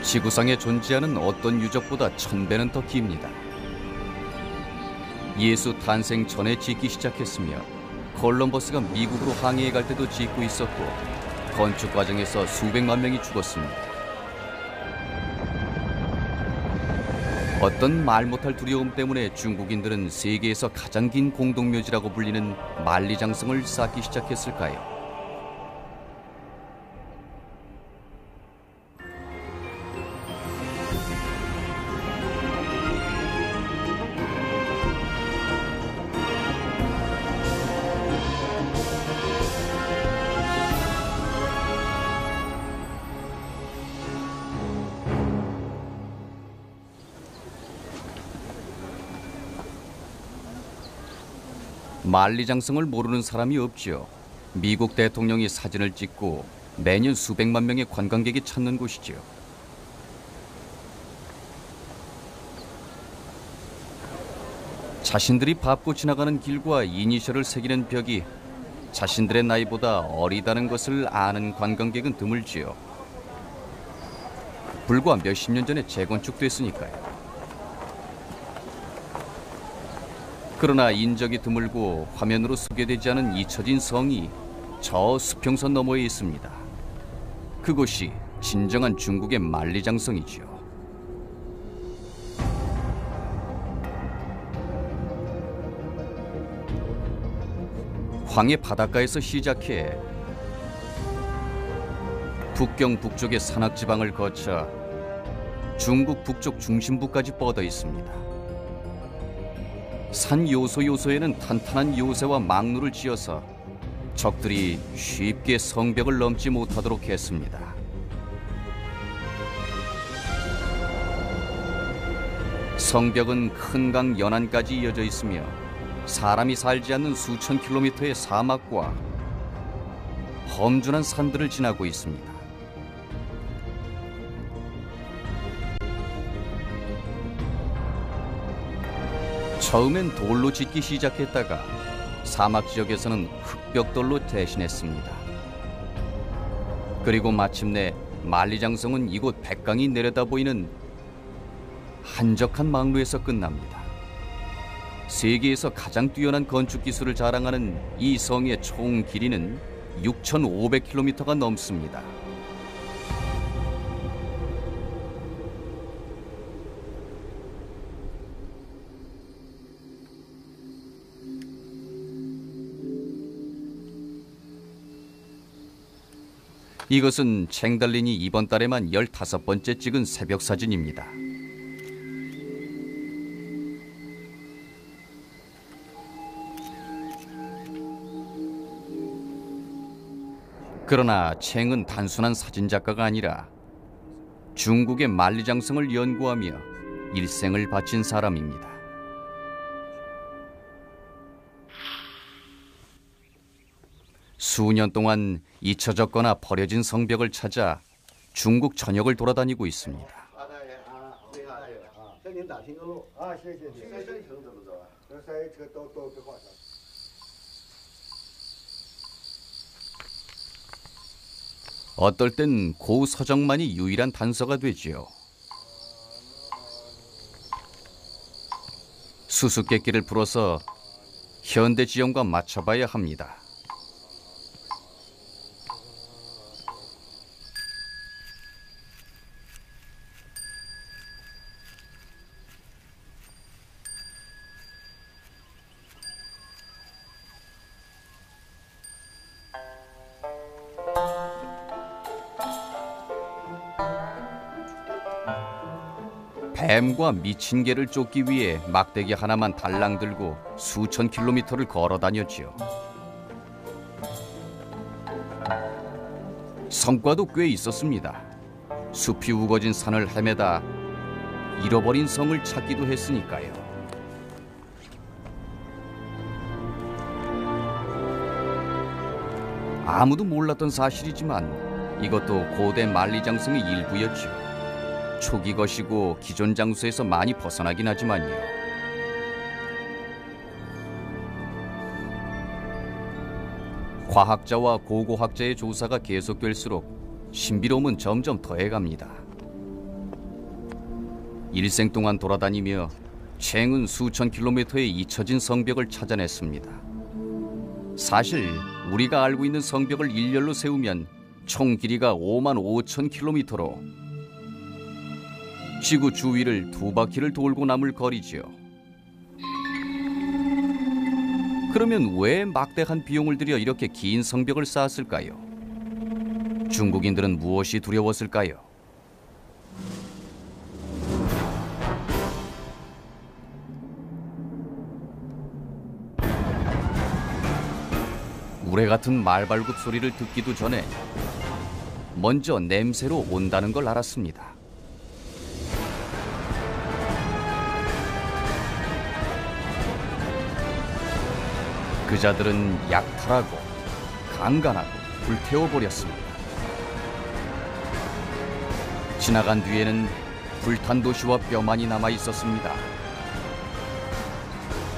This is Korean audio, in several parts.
지구상에 존재하는 어떤 유적보다 1000배는 더 깁니다. 예수 탄생 전에 짓기 시작했으며 콜럼버스가 미국으로 항해해 갈 때도 짓고 있었고 건축 과정에서 수백만 명이 죽었습니다. 어떤 말 못할 두려움 때문에 중국인들은 세계에서 가장 긴 공동묘지라고 불리는 만리장성을 쌓기 시작했을까요? 만리장성을 모르는 사람이 없지요. 미국 대통령이 사진을 찍고 매년 수백만 명의 관광객이 찾는 곳이지요. 자신들이 밟고 지나가는 길과 이니셜을 새기는 벽이 자신들의 나이보다 어리다는 것을 아는 관광객은 드물지요. 불과 몇십 년 전에 재건축됐으니까요. 그러나 인적이 드물고 화면으로 소개되지 않은 잊혀진 성이 저 수평선 너머에 있습니다. 그곳이 진정한 중국의 만리장성이지요. 황해 바닷가에서 시작해 북경 북쪽의 산악지방을 거쳐 중국 북쪽 중심부까지 뻗어 있습니다. 산 요소요소에는 탄탄한 요새와 망루를 지어서 적들이 쉽게 성벽을 넘지 못하도록 했습니다. 성벽은 큰 강 연안까지 이어져 있으며 사람이 살지 않는 수천 킬로미터의 사막과 험준한 산들을 지나고 있습니다. 처음엔 돌로 짓기 시작했다가 사막 지역에서는 흙벽돌로 대신했습니다. 그리고 마침내 만리장성은 이곳 백강이 내려다 보이는 한적한 망루에서 끝납니다. 세계에서 가장 뛰어난 건축 기술을 자랑하는 이 성의 총 길이는 6,500km가 넘습니다. 이것은 챙달린이 이번 달에만 15번째 찍은 새벽 사진입니다. 그러나 챙은 단순한 사진작가가 아니라 중국의 만리장성을 연구하며 일생을 바친 사람입니다. 수년 동안 잊혀졌거나 버려진 성벽을 찾아 중국 전역을 돌아다니고 있습니다. 어떨 땐 고서정만이 유일한 단서가 되지요. 수수께끼를 풀어서 현대 지형과 맞춰봐야 합니다. 뱀과 미친 개를 쫓기 위해 막대기 하나만 달랑 들고 수천 킬로미터를 걸어 다녔지요. 성과도 꽤 있었습니다. 숲이 우거진 산을 헤매다 잃어버린 성을 찾기도 했으니까요. 아무도 몰랐던 사실이지만 이것도 고대 만리장성의 일부였지요. 초기 것이고 기존 장소에서 많이 벗어나긴 하지만요. 과학자와 고고학자의 조사가 계속될수록 신비로움은 점점 더해갑니다. 일생 동안 돌아다니며 최근 수천 킬로미터에 잊혀진 성벽을 찾아냈습니다. 사실 우리가 알고 있는 성벽을 일렬로 세우면 총 길이가 5만 5천 킬로미터로 지구 주위를 2바퀴를 돌고 남을 거리지요. 그러면 왜 막대한 비용을 들여 이렇게 긴 성벽을 쌓았을까요? 중국인들은 무엇이 두려웠을까요? 우레 같은 말발굽 소리를 듣기도 전에 먼저 냄새로 온다는 걸 알았습니다. 그자들은 약탈하고 강간하고 불태워버렸습니다. 지나간 뒤에는 불탄 도시와 뼈만이 남아 있었습니다.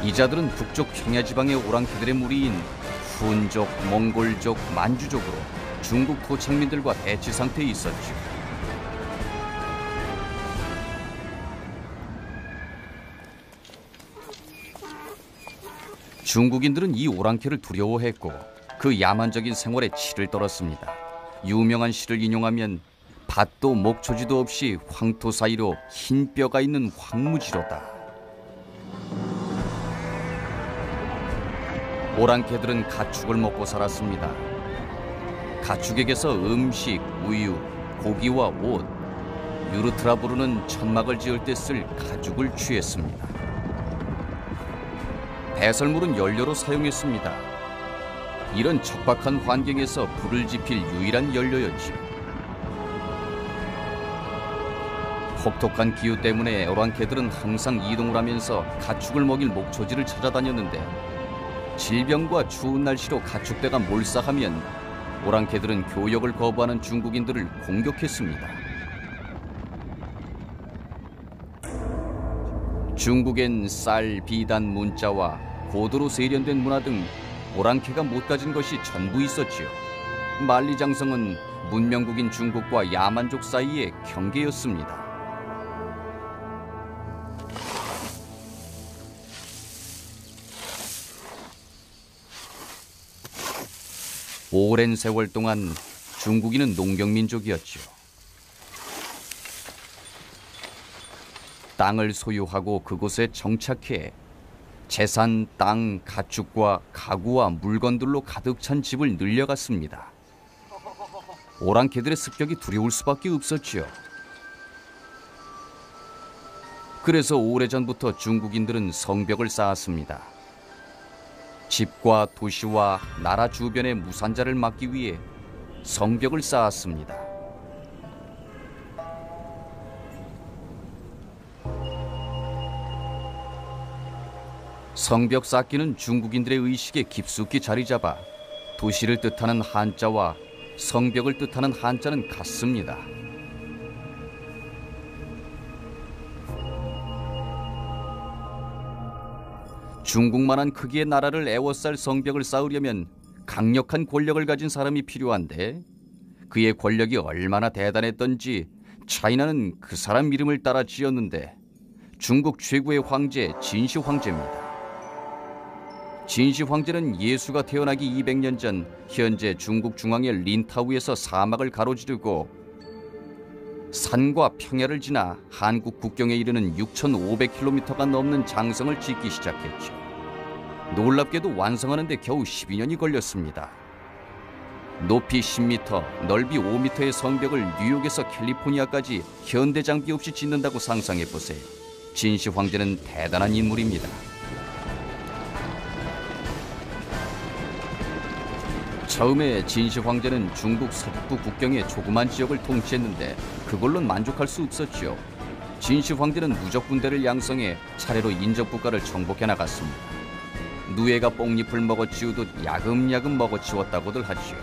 이자들은 북쪽 평야지방의 오랑캐들의 무리인 훈족, 몽골족, 만주족으로 중국 토착민들과 대치 상태에 있었죠. 중국인들은 이 오랑캐를 두려워했고 그 야만적인 생활에 치를 떨었습니다. 유명한 시를 인용하면 밭도 목초지도 없이 황토 사이로 흰 뼈가 있는 황무지로다. 오랑캐들은 가축을 먹고 살았습니다. 가축에게서 음식, 우유, 고기와 옷, 유르트라 부르는 천막을 지을 때 쓸 가죽을 취했습니다. 배설물은 연료로 사용했습니다. 이런 척박한 환경에서 불을 지필 유일한 연료였지요. 혹독한 기후 때문에 오랑캐들은 항상 이동을 하면서 가축을 먹일 목초지를 찾아다녔는데 질병과 추운 날씨로 가축대가 몰사하면 오랑캐들은 교역을 거부하는 중국인들을 공격했습니다. 중국엔 쌀, 비단, 문자와 고도로 세련된 문화 등 오랑캐가 못 가진 것이 전부 있었지요. 만리장성은 문명국인 중국과 야만족 사이의 경계였습니다. 오랜 세월 동안 중국인은 농경민족이었죠. 땅을 소유하고 그곳에 정착해 재산, 땅, 가축과 가구와 물건들로 가득 찬 집을 늘려갔습니다. 오랑캐들의 습격이 두려울 수밖에 없었지요. 그래서 오래전부터 중국인들은 성벽을 쌓았습니다. 집과 도시와 나라 주변의 무산자를 막기 위해 성벽을 쌓았습니다. 성벽 쌓기는 중국인들의 의식에 깊숙이 자리 잡아 도시를 뜻하는 한자와 성벽을 뜻하는 한자는 같습니다. 중국만한 크기의 나라를 에워쌀 성벽을 쌓으려면 강력한 권력을 가진 사람이 필요한데 그의 권력이 얼마나 대단했던지 차이나는 그 사람 이름을 따라 지었는데 중국 최고의 황제 진시 황제입니다. 진시 황제는 예수가 태어나기 200년 전 현재 중국 중앙의 린타우에서 사막을 가로지르고 산과 평야를 지나 한국 국경에 이르는 6,500km가 넘는 장성을 짓기 시작했죠. 놀랍게도 완성하는 데 겨우 12년이 걸렸습니다. 높이 10m, 넓이 5m의 성벽을 뉴욕에서 캘리포니아까지 현대 장비 없이 짓는다고 상상해보세요. 진시 황제는 대단한 인물입니다. 처음에 진시 황제는 중국 서북부 국경의 조그만 지역을 통치했는데 그걸로는 만족할 수 없었죠. 진시 황제는 누적 군대를 양성해 차례로 인접 국가를 정복해 나갔습니다. 누에가 뽕잎을 먹어치우듯 야금야금 먹어치웠다고들 하지요.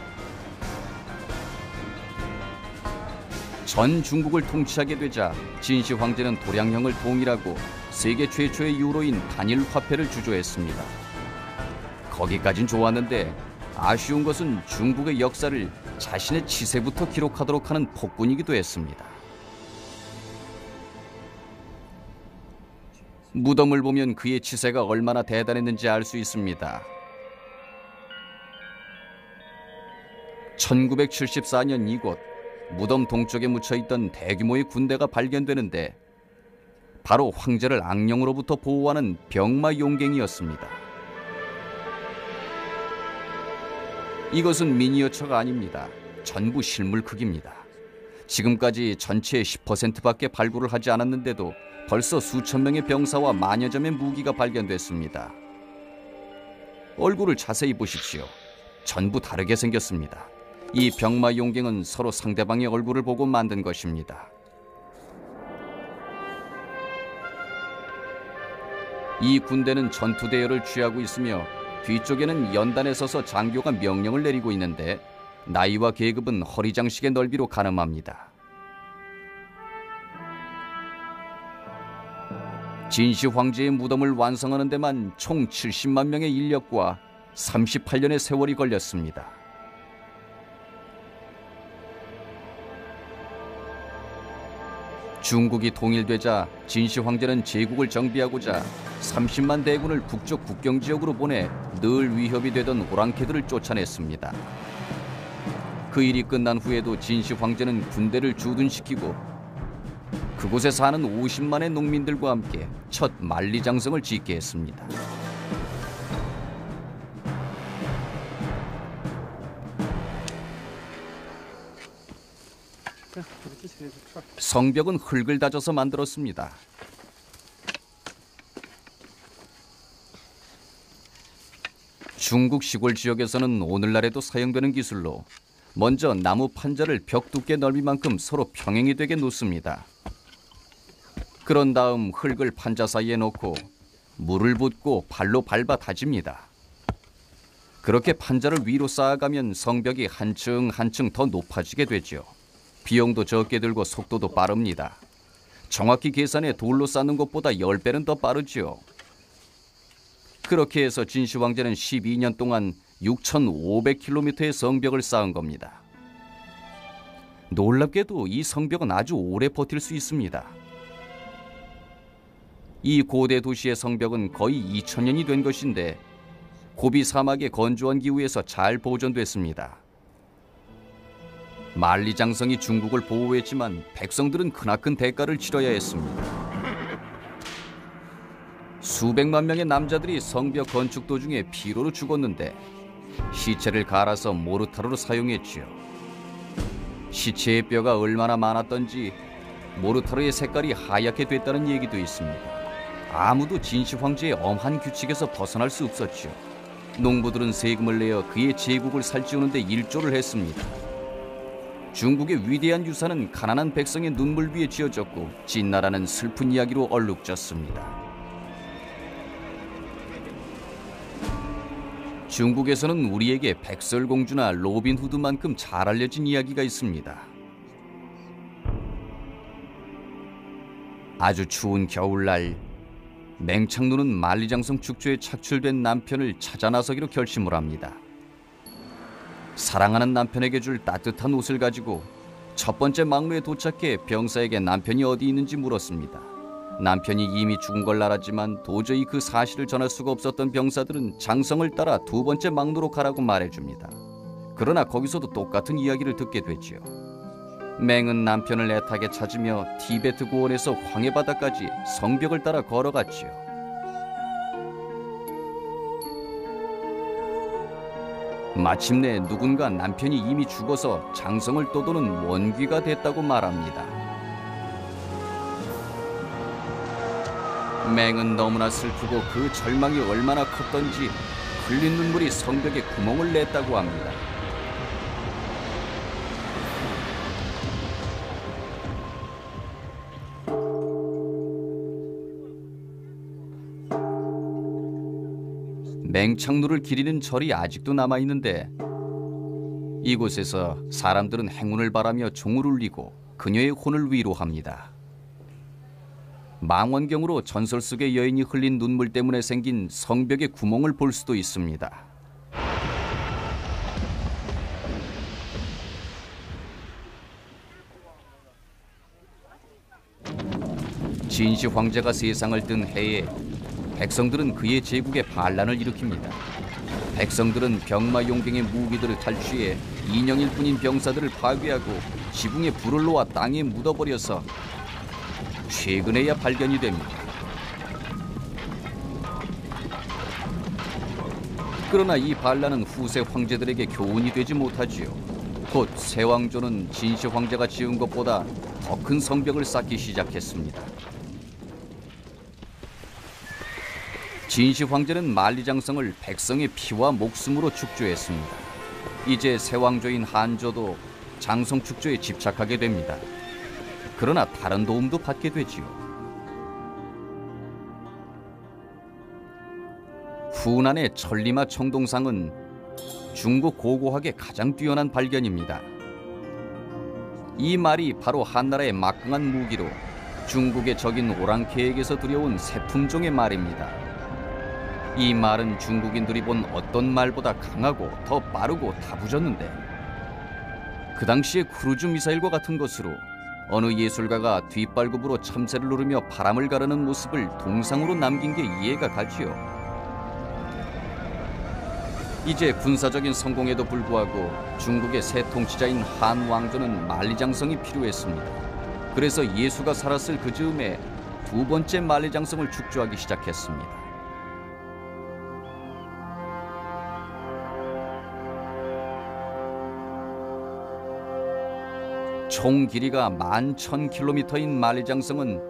전 중국을 통치하게 되자 진시 황제는 도량형을 통일하고 세계 최초의 유로인 단일 화폐를 주조했습니다. 거기까진 좋았는데 아쉬운 것은 중국의 역사를 자신의 치세부터 기록하도록 하는 폭군이기도 했습니다. 무덤을 보면 그의 치세가 얼마나 대단했는지 알 수 있습니다. 1974년 이곳 무덤 동쪽에 묻혀있던 대규모의 군대가 발견되는데 바로 황제를 악령으로부터 보호하는 병마 용갱이었습니다. 이것은 미니어처가 아닙니다. 전부 실물 크기입니다. 지금까지 전체의 10%밖에 발굴을 하지 않았는데도 벌써 수천 명의 병사와 만여 점의 무기가 발견됐습니다. 얼굴을 자세히 보십시오. 전부 다르게 생겼습니다. 이 병마 용갱은 서로 상대방의 얼굴을 보고 만든 것입니다. 이 군대는 전투 대열을 취하고 있으며 뒤쪽에는 연단에 서서 장교가 명령을 내리고 있는데 나이와 계급은 허리장식의 넓이로 가늠합니다. 진시 황제의 무덤을 완성하는 데만 총 70만 명의 인력과 38년의 세월이 걸렸습니다. 중국이 통일되자 진시 황제는 제국을 정비하고자 30만 대군을 북쪽 국경 지역으로 보내 늘 위협이 되던 오랑캐들을 쫓아냈습니다. 그 일이 끝난 후에도 진시 황제는 군대를 주둔시키고 그곳에 사는 50만의 농민들과 함께 첫 만리장성을 짓게 했습니다. 성벽은 흙을 다져서 만들었습니다. 중국 시골 지역에서는 오늘날에도 사용되는 기술로 먼저 나무 판자를 벽 두께 넓이만큼 서로 평행이 되게 놓습니다. 그런 다음 흙을 판자 사이에 넣고 물을 붓고 발로 밟아 다집니다. 그렇게 판자를 위로 쌓아가면 성벽이 한층 한층 더 높아지게 되죠. 비용도 적게 들고 속도도 빠릅니다. 정확히 계산해 돌로 쌓는 것보다 10배는 더 빠르지요. 그렇게 해서 진시 황제는 12년 동안 6,500km의 성벽을 쌓은 겁니다. 놀랍게도 이 성벽은 아주 오래 버틸 수 있습니다. 이 고대 도시의 성벽은 거의 2000년이 된 것인데 고비 사막의 건조한 기후에서 잘 보존됐습니다. 만리장성이 중국을 보호했지만 백성들은 크나큰 대가를 치러야 했습니다. 수백만 명의 남자들이 성벽 건축 도중에 피로로 죽었는데 시체를 갈아서 모르타르로 사용했지요. 시체의 뼈가 얼마나 많았던지 모르타르의 색깔이 하얗게 됐다는 얘기도 있습니다. 아무도 진시 황제의 엄한 규칙에서 벗어날 수 없었지요. 농부들은 세금을 내어 그의 제국을 살찌우는데 일조를 했습니다. 중국의 위대한 유산은 가난한 백성의 눈물 위에 지어졌고 진나라는 슬픈 이야기로 얼룩졌습니다. 중국에서는 우리에게 백설공주나 로빈후드만큼 잘 알려진 이야기가 있습니다. 아주 추운 겨울날 맹창누는 만리장성 축제에 착출된 남편을 찾아 나서기로 결심을 합니다. 사랑하는 남편에게 줄 따뜻한 옷을 가지고 첫 번째 막루에 도착해 병사에게 남편이 어디 있는지 물었습니다. 남편이 이미 죽은 걸 알았지만 도저히 그 사실을 전할 수가 없었던 병사들은 장성을 따라 두 번째 막루로 가라고 말해줍니다. 그러나 거기서도 똑같은 이야기를 듣게 되지요. 맹은 남편을 애타게 찾으며 티베트 고원에서 황해바다까지 성벽을 따라 걸어갔지요. 마침내 누군가 남편이 이미 죽어서 장성을 떠도는 원귀가 됐다고 말합니다. 맹은 너무나 슬프고 그 절망이 얼마나 컸던지 흘린 눈물이 성벽에 구멍을 냈다고 합니다. 맹창루를 기리는 절이 아직도 남아있는데 이곳에서 사람들은 행운을 바라며 종을 울리고 그녀의 혼을 위로합니다. 망원경으로 전설 속의 여인이 흘린 눈물 때문에 생긴 성벽의 구멍을 볼 수도 있습니다. 진시 황제가 세상을 뜬 해에 백성들은 그의 제국에 반란을 일으킵니다. 백성들은 병마용병의 무기들을 탈취해 인형일 뿐인 병사들을 파괴하고 지붕에 불을 놓아 땅에 묻어버려서 최근에야 발견이 됩니다. 그러나 이 반란은 후세 황제들에게 교훈이 되지 못하지요. 곧 새 왕조는 진시 황제가 지은 것보다 더 큰 성벽을 쌓기 시작했습니다. 진시 황제는 만리장성을 백성의 피와 목숨으로 축조했습니다. 이제 새 왕조인 한조도 장성 축조에 집착하게 됩니다. 그러나 다른 도움도 받게 되지요. 후난의 천리마 청동상은 중국 고고학의 가장 뛰어난 발견입니다. 이 말이 바로 한나라의 막강한 무기로 중국의 적인 오랑캐에게서 들여온 새 품종의 말입니다. 이 말은 중국인들이 본 어떤 말보다 강하고 더 빠르고 다부졌는데 그 당시에 크루즈 미사일과 같은 것으로 어느 예술가가 뒷발굽으로 참새를 누르며 바람을 가르는 모습을 동상으로 남긴 게 이해가 가지요. 이제 군사적인 성공에도 불구하고 중국의 새 통치자인 한 왕조는 만리장성이 필요했습니다. 그래서 예수가 살았을 그 즈음에 두 번째 만리장성을 축조하기 시작했습니다. 총 길이가 11,000km인 만리장성은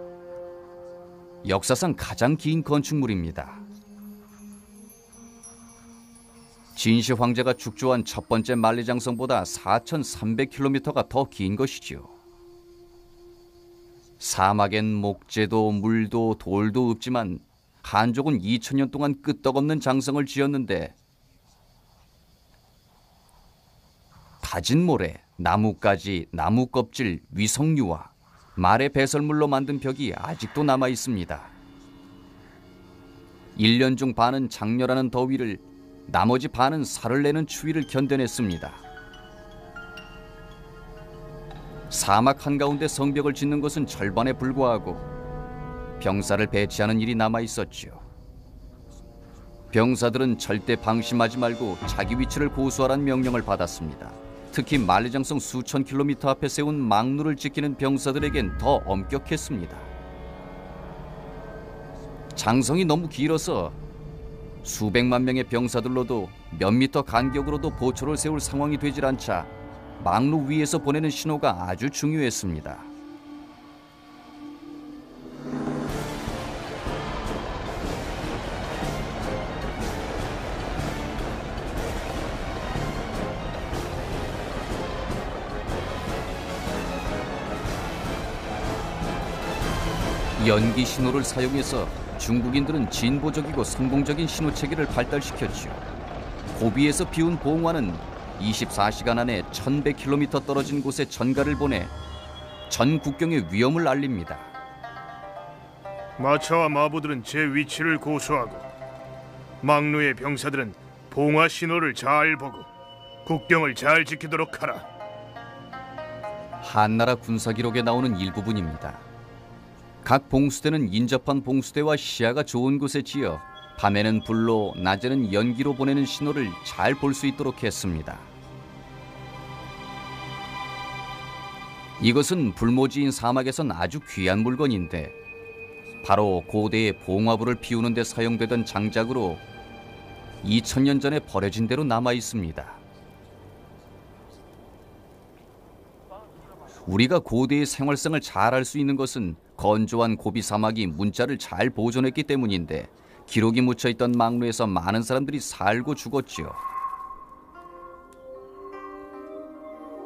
역사상 가장 긴 건축물입니다. 진시 황제가 축조한 첫 번째 만리장성보다 4,300km가 더 긴 것이지요. 사막엔 목재도 물도 돌도 없지만 한족은 2000년 동안 끄떡없는 장성을 지었는데 다진 모래, 나뭇가지, 나무 껍질, 위석류와 말의 배설물로 만든 벽이 아직도 남아 있습니다. 1년 중 반은 장렬하는 더위를, 나머지 반은 살을 내는 추위를 견뎌냈습니다. 사막 한가운데 성벽을 짓는 것은 절반에 불과하고 병사를 배치하는 일이 남아 있었지요. 병사들은 절대 방심하지 말고 자기 위치를 고수하라는 명령을 받았습니다. 특히 만리장성 수천 킬로미터 앞에 세운 망루를 지키는 병사들에겐 더 엄격했습니다. 장성이 너무 길어서 수백만 명의 병사들로도 몇 미터 간격으로도 보초를 세울 상황이 되질 않자 망루 위에서 보내는 신호가 아주 중요했습니다. 연기 신호를 사용해서 중국인들은 진보적이고 성공적인 신호 체계를 발달시켰지요. 고비에서 비운 봉화는 24시간 안에 1100km 떨어진 곳에 전가를 보내 전 국경의 위험을 알립니다. 마차와 마부들은 제 위치를 고수하고 망루의 병사들은 봉화 신호를 잘 보고 국경을 잘 지키도록 하라. 한나라 군사 기록에 나오는 일부분입니다. 각 봉수대는 인접한 봉수대와 시야가 좋은 곳에 지어 밤에는 불로, 낮에는 연기로 보내는 신호를 잘 볼 수 있도록 했습니다. 이것은 불모지인 사막에선 아주 귀한 물건인데 바로 고대의 봉화불을 피우는 데 사용되던 장작으로 2000년 전에 버려진 대로 남아 있습니다. 우리가 고대의 생활성을 잘 알 수 있는 것은 건조한 고비 사막이 문자를 잘 보존했기 때문인데 기록이 묻혀있던 망루에서 많은 사람들이 살고 죽었지요.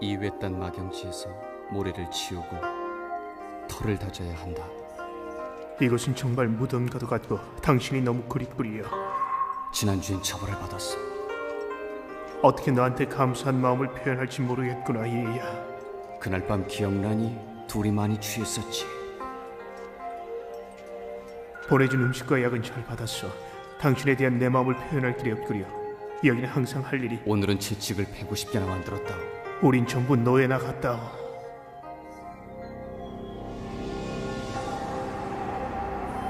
이 외딴 막영지에서 모래를 치우고 털을 다져야 한다. 이것은 정말 무덤과도 같고 당신이 너무 그릿불이여. 지난주엔 처벌을 받았어. 어떻게 너한테 감사한 마음을 표현할지 모르겠구나, 얘야. 그날 밤 기억나니? 둘이 많이 취했었지. 보내준 음식과 약은 잘 받았어. 당신에 대한 내 마음을 표현할 길이 없구려. 여기는 항상 할 일이. 오늘은 채찍을 150개나 만들었다. 우린 전부 노예나 같다오.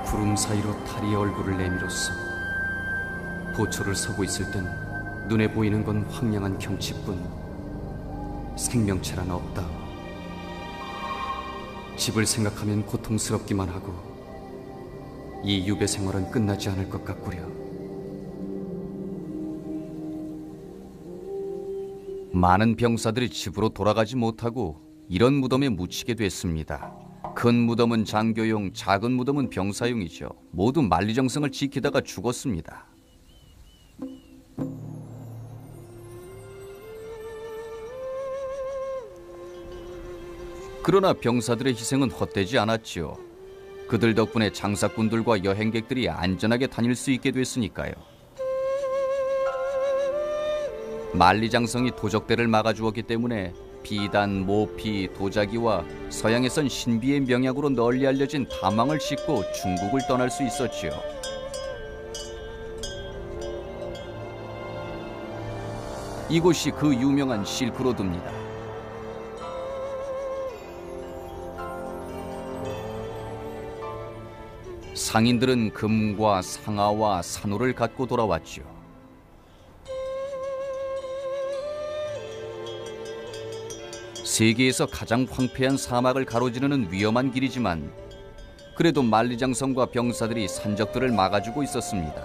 구름 사이로 다리의 얼굴을 내밀었어. 보초를 서고 있을 땐 눈에 보이는 건 황량한 경치뿐 생명체란 없다. 집을 생각하면 고통스럽기만 하고 이 유배 생활은 끝나지 않을 것 같구려. 많은 병사들이 집으로 돌아가지 못하고 이런 무덤에 묻히게 됐습니다. 큰 무덤은 장교용, 작은 무덤은 병사용이죠. 모두 만리장성을 지키다가 죽었습니다. 그러나 병사들의 희생은 헛되지 않았지요. 그들 덕분에 장사꾼들과 여행객들이 안전하게 다닐 수 있게 됐으니까요. 만리장성이 도적대를 막아주었기 때문에 비단, 모피, 도자기와 서양에선 신비의 명약으로 널리 알려진 다망을 싣고 중국을 떠날 수 있었지요. 이곳이 그 유명한 실크로드입니다. 상인들은 금과 상아와 산호를 갖고 돌아왔지요. 세계에서 가장 황폐한 사막을 가로지르는 위험한 길이지만 그래도 만리장성과 병사들이 산적들을 막아주고 있었습니다.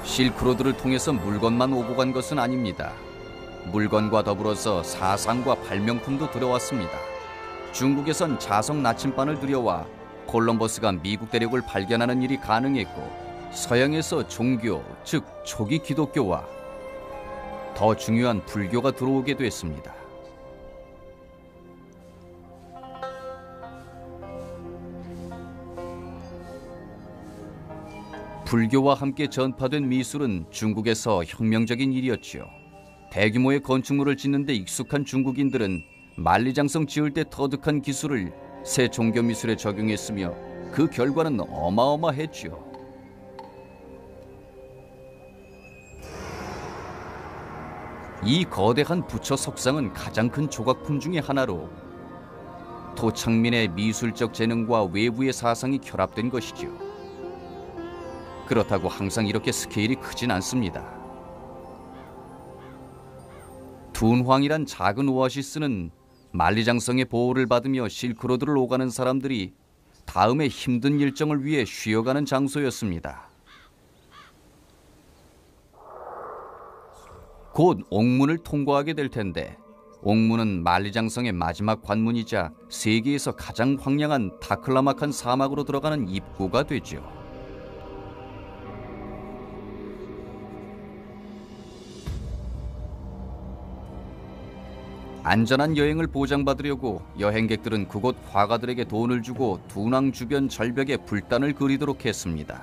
실크로드를 통해서 물건만 오고 간 것은 아닙니다. 물건과 더불어서 사상과 발명품도 들어왔습니다. 중국에선 자석 나침반을 들여와 콜럼버스가 미국 대륙을 발견하는 일이 가능했고, 서양에서 종교, 즉 초기 기독교와 더 중요한 불교가 들어오게 됐습니다. 불교와 함께 전파된 미술은 중국에서 혁명적인 일이었지요. 대규모의 건축물을 짓는 데 익숙한 중국인들은 만리장성 지을 때 터득한 기술을 새 종교 미술에 적용했으며 그 결과는 어마어마했지요. 이 거대한 부처 석상은 가장 큰 조각품 중의 하나로 토착민의 미술적 재능과 외부의 사상이 결합된 것이죠. 그렇다고 항상 이렇게 스케일이 크진 않습니다. 둔황이란 작은 오아시스는 만리장성의 보호를 받으며 실크로드를 오가는 사람들이 다음의 힘든 일정을 위해 쉬어가는 장소였습니다. 곧 옥문을 통과하게 될 텐데, 옥문은 만리장성의 마지막 관문이자 세계에서 가장 황량한 타클라마칸 사막으로 들어가는 입구가 되죠. 안전한 여행을 보장받으려고 여행객들은 그곳 화가들에게 돈을 주고 둔왕 주변 절벽에 불단을 그리도록 했습니다.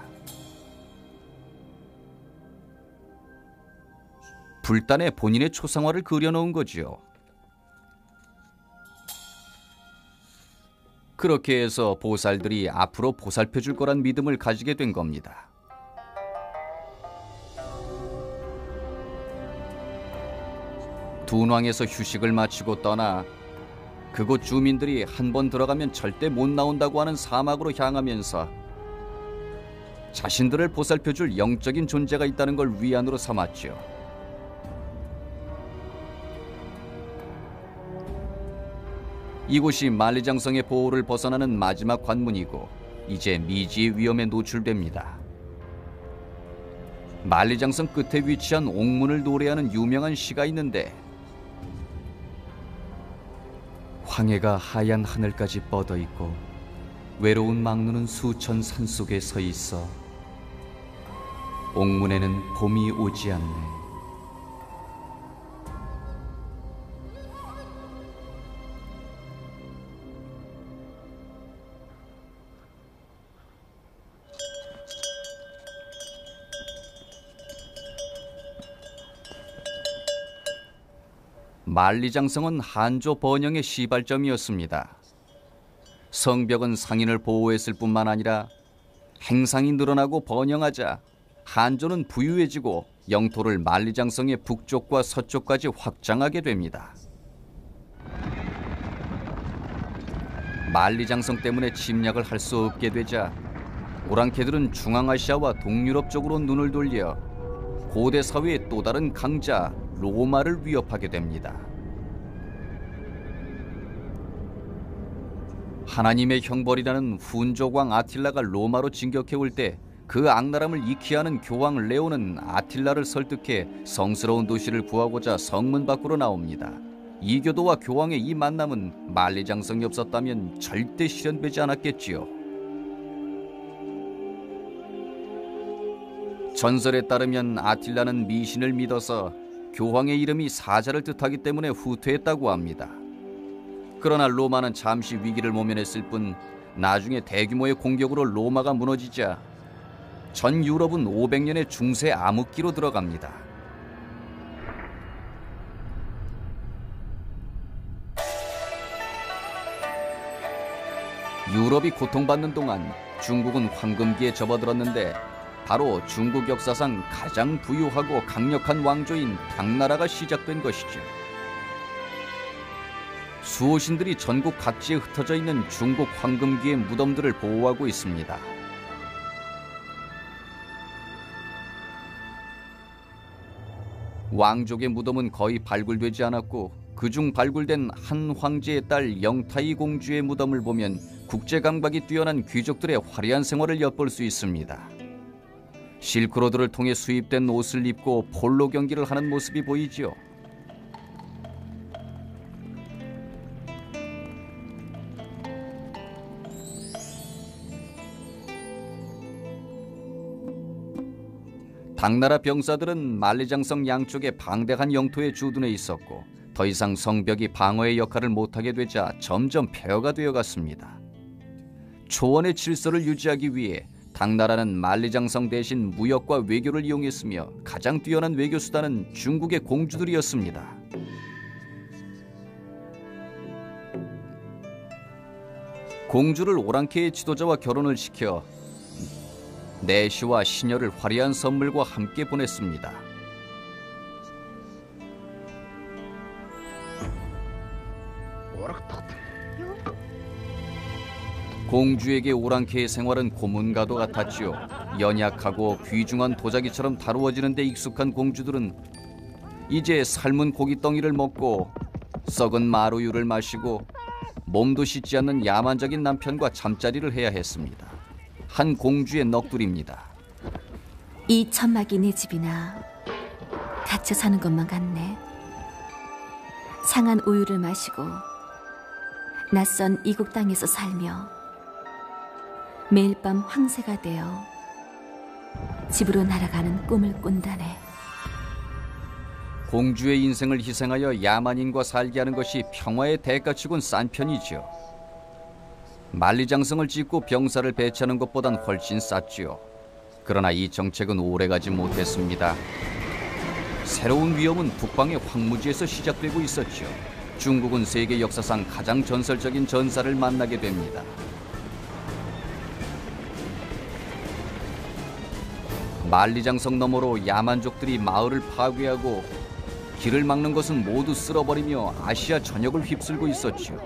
불단에 본인의 초상화를 그려놓은 거지요. 그렇게 해서 보살들이 앞으로 보살펴줄 거란 믿음을 가지게 된 겁니다. 둔왕에서 휴식을 마치고 떠나 그곳 주민들이 한 번 들어가면 절대 못 나온다고 하는 사막으로 향하면서 자신들을 보살펴줄 영적인 존재가 있다는 걸 위안으로 삼았죠. 이곳이 만리장성의 보호를 벗어나는 마지막 관문이고 이제 미지의 위험에 노출됩니다. 만리장성 끝에 위치한 옥문을 노래하는 유명한 시가 있는데, 황해가 하얀 하늘까지 뻗어있고 외로운 망루는 수천 산 속에 서 있어 옥문에는 봄이 오지 않네. 만리장성은 한조 번영의 시발점이었습니다. 성벽은 상인을 보호했을 뿐만 아니라 행상이 늘어나고 번영하자 한조는 부유해지고 영토를 만리장성의 북쪽과 서쪽까지 확장하게 됩니다. 만리장성 때문에 침략을 할 수 없게 되자 오랑캐들은 중앙아시아와 동유럽 쪽으로 눈을 돌려 고대 사회의 또 다른 강자 로마를 위협하게 됩니다. 하나님의 형벌이라는 훈족왕 아틸라가 로마로 진격해올 때 그 악랄함을 익히 아는 교황 레오는 아틸라를 설득해 성스러운 도시를 구하고자 성문 밖으로 나옵니다. 이교도와 교황의 이 만남은 만리장성이 없었다면 절대 실현되지 않았겠지요. 전설에 따르면 아틸라는 미신을 믿어서 교황의 이름이 사자를 뜻하기 때문에 후퇴했다고 합니다. 그러나 로마는 잠시 위기를 모면했을 뿐 나중에 대규모의 공격으로 로마가 무너지자 전 유럽은 500년의 중세 암흑기로 들어갑니다. 유럽이 고통받는 동안 중국은 황금기에 접어들었는데 바로 중국 역사상 가장 부유하고 강력한 왕조인 당나라가 시작된 것이죠. 수호신들이 전국 각지에 흩어져 있는 중국 황금기의 무덤들을 보호하고 있습니다. 왕족의 무덤은 거의 발굴되지 않았고 그중 발굴된 한 황제의 딸 영타이 공주의 무덤을 보면 국제감각이 뛰어난 귀족들의 화려한 생활을 엿볼 수 있습니다. 실크로드를 통해 수입된 옷을 입고 폴로 경기를 하는 모습이 보이지요. 당나라 병사들은 만리장성 양쪽에 방대한 영토에 주둔해 있었고 더 이상 성벽이 방어의 역할을 못하게 되자 점점 폐허가 되어갔습니다. 초원의 질서를 유지하기 위해 당나라는 만리장성 대신 무역과 외교를 이용했으며 가장 뛰어난 외교 수단은 중국의 공주들이었습니다. 공주를 오랑캐의 지도자와 결혼을 시켜 내시와 시녀를 화려한 선물과 함께 보냈습니다. 공주에게 오랑캐의 생활은 고문과도 같았지요. 연약하고 귀중한 도자기처럼 다루어지는 데 익숙한 공주들은 이제 삶은 고깃덩이를 먹고 썩은 마루유를 마시고 몸도 씻지 않는 야만적인 남편과 잠자리를 해야 했습니다. 한 공주의 넋두리입니다. 이 천막이 내 집이나 갇혀 사는 것만 같네. 상한 우유를 마시고 낯선 이국 땅에서 살며 매일 밤 황새가 되어 집으로 날아가는 꿈을 꾼다네. 공주의 인생을 희생하여 야만인과 살게 하는 것이 평화의 대가치곤 싼 편이지요. 만리장성을 짓고 병사를 배치하는 것보단 훨씬 쌌지요. 그러나 이 정책은 오래가지 못했습니다. 새로운 위험은 북방의 황무지에서 시작되고 있었지요. 중국은 세계 역사상 가장 전설적인 전사를 만나게 됩니다. 만리장성 너머로 야만족들이 마을을 파괴하고 길을 막는 것은 모두 쓸어버리며 아시아 전역을 휩쓸고 있었지요.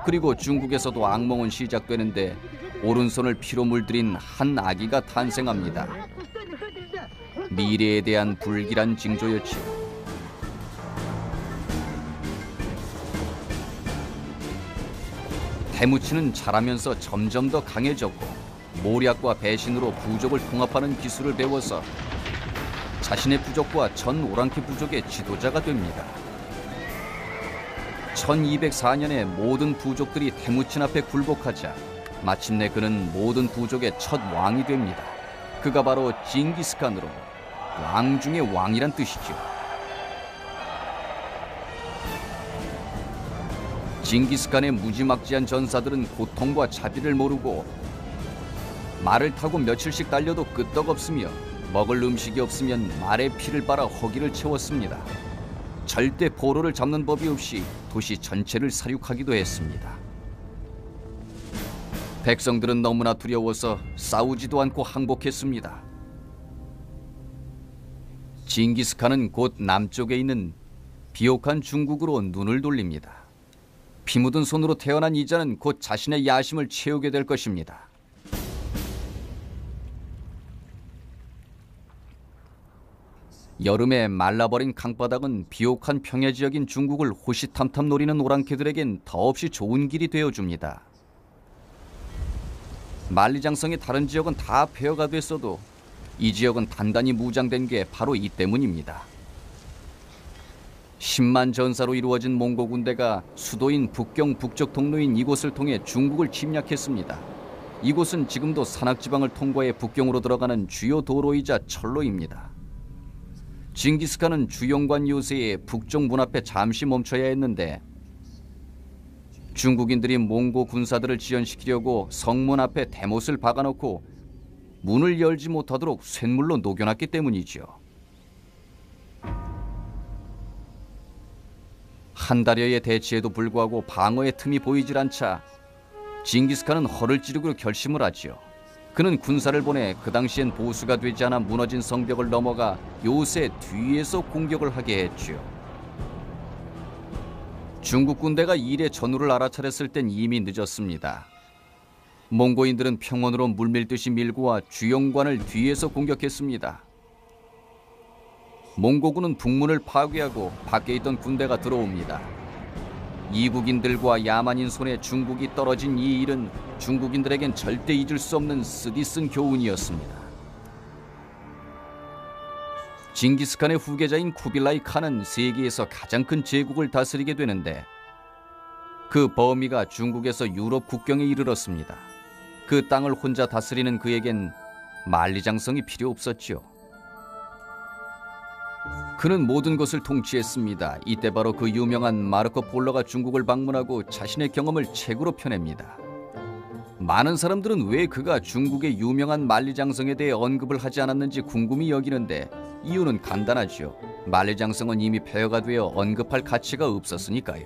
그리고 중국에서도 악몽은 시작되는데 오른손을 피로 물들인 한 아기가 탄생합니다. 미래에 대한 불길한 징조였지요. 태무치는 자라면서 점점 더 강해졌고 모략과 배신으로 부족을 통합하는 기술을 배워서 자신의 부족과 전 오랑캐 부족의 지도자가 됩니다. 1204년에 모든 부족들이 태무친 앞에 굴복하자 마침내 그는 모든 부족의 첫 왕이 됩니다. 그가 바로 징기스칸으로 왕 중의 왕이란 뜻이죠. 징기스칸의 무지막지한 전사들은 고통과 자비를 모르고 말을 타고 며칠씩 달려도 끄떡없으며 먹을 음식이 없으면 말의 피를 빨아 허기를 채웠습니다. 절대 포로를 잡는 법이 없이 도시 전체를 사륙하기도 했습니다. 백성들은 너무나 두려워서 싸우지도 않고 항복했습니다. 징기스칸은 곧 남쪽에 있는 비옥한 중국으로 눈을 돌립니다. 피 묻은 손으로 태어난 이자는 곧 자신의 야심을 채우게 될 것입니다. 여름에 말라버린 강바닥은 비옥한 평야 지역인 중국을 호시탐탐 노리는 오랑캐들에겐 더없이 좋은 길이 되어줍니다. 만리장성의 다른 지역은 다 폐허가 됐어도 이 지역은 단단히 무장된 게 바로 이 때문입니다. 10만 전사로 이루어진 몽고 군대가 수도인 북경 북쪽 통로인 이곳을 통해 중국을 침략했습니다. 이곳은 지금도 산악지방을 통과해 북경으로 들어가는 주요 도로이자 철로입니다. 징기스칸은 주영관 요새에 북쪽 문 앞에 잠시 멈춰야 했는데 중국인들이 몽고 군사들을 지연시키려고 성문 앞에 대못을 박아놓고 문을 열지 못하도록 쇳물로 녹여놨기 때문이죠. 한 달여의 대치에도 불구하고 방어의 틈이 보이질 않자 징기스칸은 허를 찌르기로 결심을 하지요. 그는 군사를 보내 그 당시엔 보수가 되지 않아 무너진 성벽을 넘어가 요새 뒤에서 공격을 하게 했지요. 중국 군대가 일의 전후를 알아차렸을 땐 이미 늦었습니다. 몽고인들은 평원으로 물밀듯이 밀고 와 주영관을 뒤에서 공격했습니다. 몽고군은 북문을 파괴하고 밖에 있던 군대가 들어옵니다. 이국인들과 야만인 손에 중국이 떨어진 이 일은 중국인들에겐 절대 잊을 수 없는 쓰디쓴 교훈이었습니다. 징기스칸의 후계자인 쿠빌라이 칸은 세계에서 가장 큰 제국을 다스리게 되는데 그 범위가 중국에서 유럽 국경에 이르렀습니다. 그 땅을 혼자 다스리는 그에겐 만리장성이 필요 없었지요. 그는 모든 것을 통치했습니다. 이때 바로 그 유명한 마르코 폴로가 중국을 방문하고 자신의 경험을 책으로 펴냅니다. 많은 사람들은 왜 그가 중국의 유명한 만리장성에 대해 언급을 하지 않았는지 궁금히 여기는데 이유는 간단하죠. 만리장성은 이미 폐허가 되어 언급할 가치가 없었으니까요.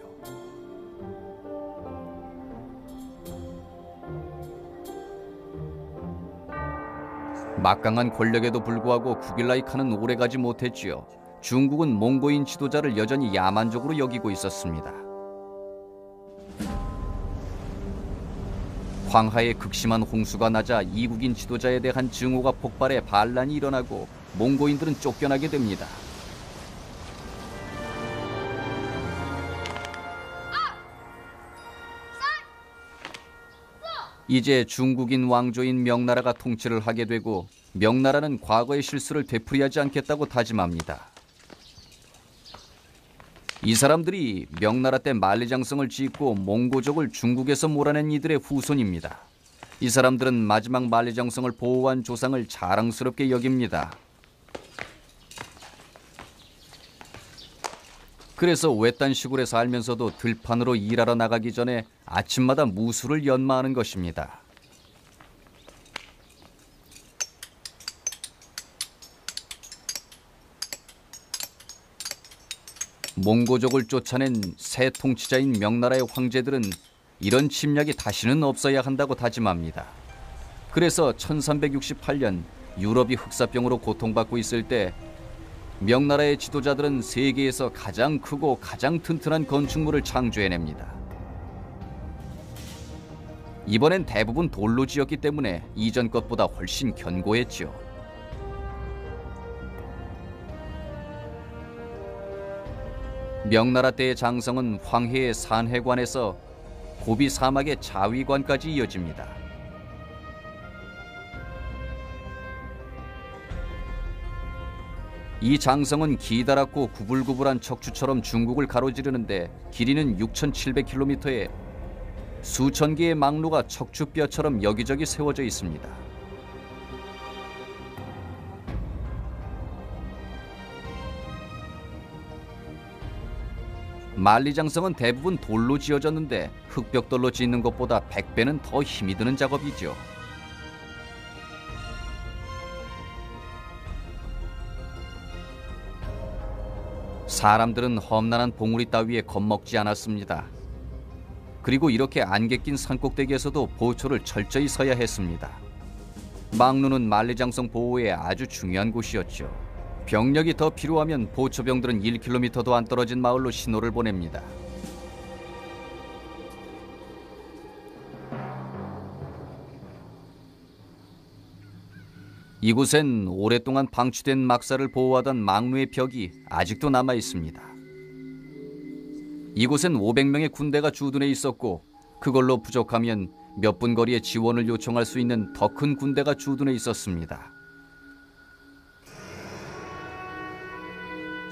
막강한 권력에도 불구하고 쿠빌라이 칸은 오래가지 못했지요. 중국은 몽고인 지도자를 여전히 야만적으로 여기고 있었습니다. 황하에 극심한 홍수가 나자 이국인 지도자에 대한 증오가 폭발해 반란이 일어나고 몽고인들은 쫓겨나게 됩니다. 이제 중국인 왕조인 명나라가 통치를 하게 되고 명나라는 과거의 실수를 되풀이하지 않겠다고 다짐합니다. 이 사람들이 명나라 때 만리장성을 짓고 몽고족을 중국에서 몰아낸 이들의 후손입니다. 이 사람들은 마지막 만리장성을 보호한 조상을 자랑스럽게 여깁니다. 그래서 외딴 시골에 살면서도 들판으로 일하러 나가기 전에 아침마다 무술을 연마하는 것입니다. 몽고족을 쫓아낸 새 통치자인 명나라의 황제들은 이런 침략이 다시는 없어야 한다고 다짐합니다. 그래서 1368년 유럽이 흑사병으로 고통받고 있을 때 명나라의 지도자들은 세계에서 가장 크고 가장 튼튼한 건축물을 창조해냅니다. 이번엔 대부분 돌로 지었기 때문에 이전 것보다 훨씬 견고했죠. 명나라 때의 장성은 황해의 산해관에서 고비 사막의 자위관까지 이어집니다. 이 장성은 기다랗고 구불구불한 척추처럼 중국을 가로지르는데 길이는 6,700km에 수천 개의 망루가 척추뼈처럼 여기저기 세워져 있습니다. 만리장성은 대부분 돌로 지어졌는데 흑벽돌로 짓는 것보다 100배는 더 힘이 드는 작업이죠. 사람들은 험난한 봉우리 따위에 겁먹지 않았습니다. 그리고 이렇게 안개 낀 산꼭대기에서도 보초를 철저히 서야 했습니다. 망루는 만리장성 보호에 아주 중요한 곳이었죠. 병력이 더 필요하면 보초병들은 1km도 안 떨어진 마을로 신호를 보냅니다. 이곳엔 오랫동안 방치된 막사를 보호하던 망루의 벽이 아직도 남아 있습니다. 이곳엔 500명의 군대가 주둔해 있었고 그걸로 부족하면 몇 분 거리에 지원을 요청할 수 있는 더 큰 군대가 주둔해 있었습니다.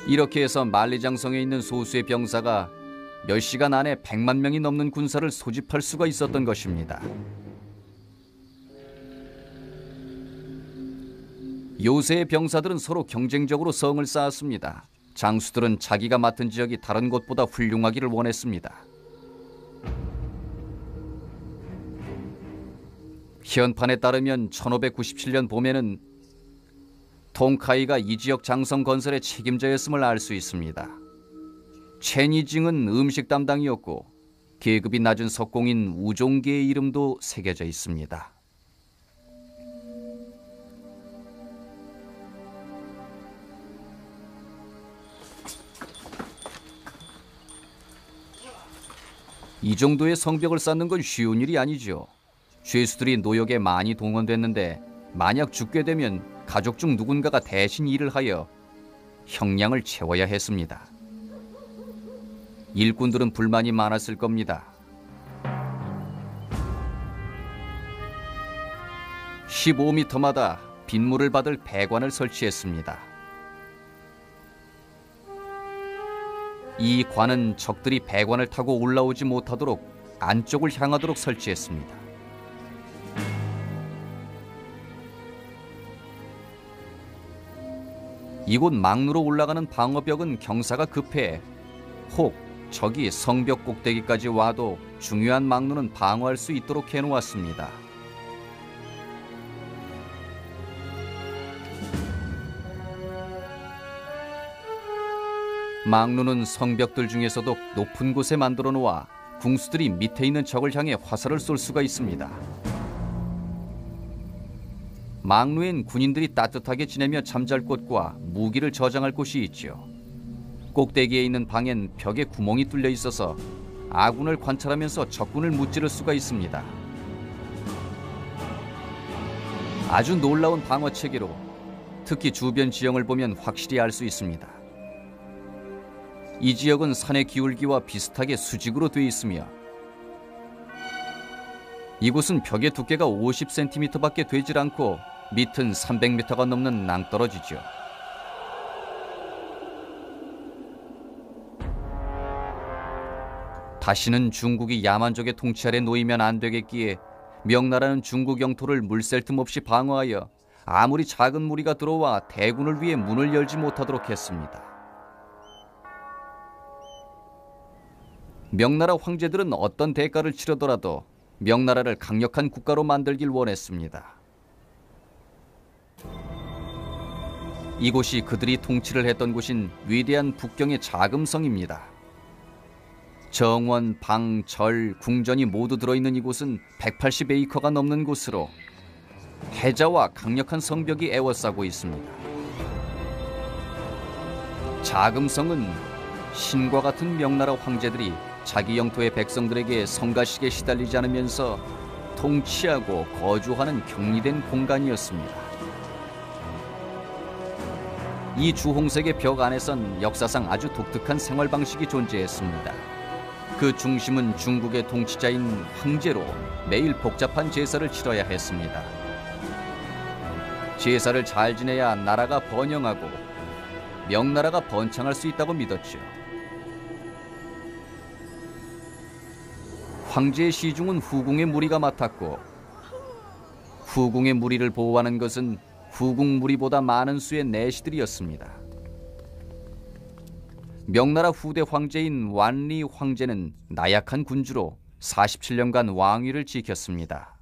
이렇게 해서 만리장성에 있는 소수의 병사가 몇 시간 안에 100만 명이 넘는 군사를 소집할 수가 있었던 것입니다. 요새의 병사들은 서로 경쟁적으로 성을 쌓았습니다. 장수들은 자기가 맡은 지역이 다른 곳보다 훌륭하기를 원했습니다. 현판에 따르면 1597년 봄에는 통카이가 이 지역 장성 건설의 책임자였음을 알 수 있습니다. 체니징은 음식 담당이었고 계급이 낮은 석공인 우종계의 이름도 새겨져 있습니다. 이 정도의 성벽을 쌓는 건 쉬운 일이 아니죠. 죄수들이 노역에 많이 동원됐는데 만약 죽게 되면 가족 중 누군가가 대신 일을 하여 형량을 채워야 했습니다. 일꾼들은 불만이 많았을 겁니다. 15m마다 빗물을 받을 배관을 설치했습니다. 이 관은 적들이 배관을 타고 올라오지 못하도록 안쪽을 향하도록 설치했습니다. 이곳 망루로 올라가는 방어벽은 경사가 급해 혹 적이 성벽 꼭대기까지 와도 중요한 망루는 방어할 수 있도록 해놓았습니다. 망루는 성벽들 중에서도 높은 곳에 만들어 놓아 궁수들이 밑에 있는 적을 향해 화살을 쏠 수가 있습니다. 망루엔 군인들이 따뜻하게 지내며 잠잘 곳과 무기를 저장할 곳이 있죠. 꼭대기에 있는 방엔 벽에 구멍이 뚫려 있어서 아군을 관찰하면서 적군을 무찌를 수가 있습니다. 아주 놀라운 방어 체계로 특히 주변 지형을 보면 확실히 알 수 있습니다. 이 지역은 산의 기울기와 비슷하게 수직으로 돼 있으며 이곳은 벽의 두께가 50cm밖에 되질 않고 밑은 300m가 넘는 낭떠러지죠. 다시는 중국이 야만족의 통치 아래 놓이면 안 되겠기에 명나라는 중국 영토를 물샐 틈 없이 방어하여 아무리 작은 무리가 들어와 대군을 위해 문을 열지 못하도록 했습니다. 명나라 황제들은 어떤 대가를 치르더라도 명나라를 강력한 국가로 만들길 원했습니다. 이곳이 그들이 통치를 했던 곳인 위대한 북경의 자금성입니다. 정원, 방, 절, 궁전이 모두 들어있는 이곳은 180에이커가 넘는 곳으로 해자와 강력한 성벽이 에워싸고 있습니다. 자금성은 신과 같은 명나라 황제들이 자기 영토의 백성들에게 성가식에 시달리지 않으면서 통치하고 거주하는 격리된 공간이었습니다. 이 주홍색의 벽 안에선 역사상 아주 독특한 생활 방식이 존재했습니다. 그 중심은 중국의 통치자인 황제로 매일 복잡한 제사를 치러야 했습니다. 제사를 잘 지내야 나라가 번영하고 명나라가 번창할 수 있다고 믿었죠. 황제의 시중은 후궁의 무리가 맡았고 후궁의 무리를 보호하는 것은 후궁 무리보다 많은 수의 내시들이었습니다. 명나라 후대 황제인 완리 황제는 나약한 군주로 47년간 왕위를 지켰습니다.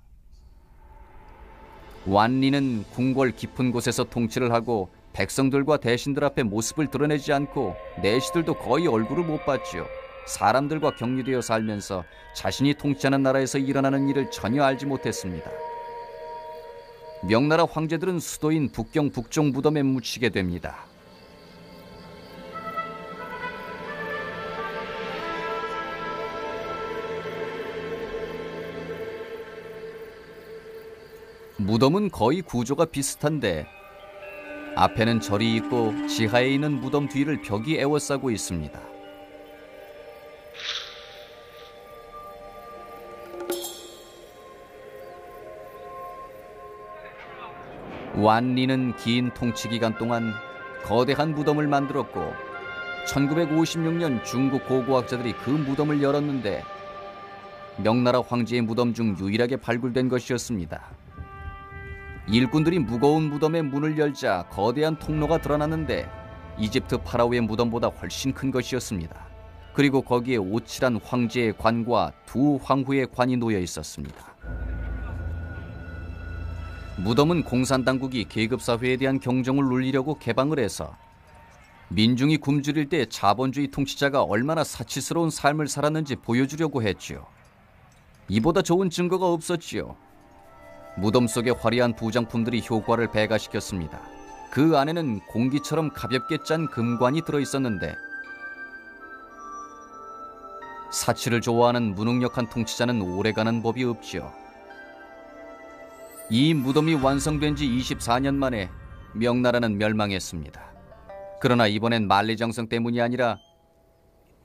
완리는 궁궐 깊은 곳에서 통치를 하고 백성들과 대신들 앞에 모습을 드러내지 않고 내시들도 거의 얼굴을 못 봤죠. 사람들과 격리되어 살면서 자신이 통치하는 나라에서 일어나는 일을 전혀 알지 못했습니다. 명나라 황제들은 수도인 북경 북쪽 무덤에 묻히게 됩니다. 무덤은 거의 구조가 비슷한데 앞에는 절이 있고 지하에 있는 무덤 뒤를 벽이 에워싸고 있습니다. 완리는 긴 통치 기간 동안 거대한 무덤을 만들었고 1956년 중국 고고학자들이 그 무덤을 열었는데 명나라 황제의 무덤 중 유일하게 발굴된 것이었습니다. 일꾼들이 무거운 무덤의 문을 열자 거대한 통로가 드러났는데 이집트 파라오의 무덤보다 훨씬 큰 것이었습니다. 그리고 거기에 오칠한 황제의 관과 두 황후의 관이 놓여 있었습니다. 무덤은 공산당국이 계급사회에 대한 경종을 울리려고 개방을 해서 민중이 굶주릴 때 자본주의 통치자가 얼마나 사치스러운 삶을 살았는지 보여주려고 했지요. 이보다 좋은 증거가 없었지요. 무덤 속의 화려한 부장품들이 효과를 배가시켰습니다. 그 안에는 공기처럼 가볍게 짠 금관이 들어있었는데 사치를 좋아하는 무능력한 통치자는 오래가는 법이 없지요. 이 무덤이 완성된 지 24년 만에 명나라는 멸망했습니다. 그러나 이번엔 만리장성 때문이 아니라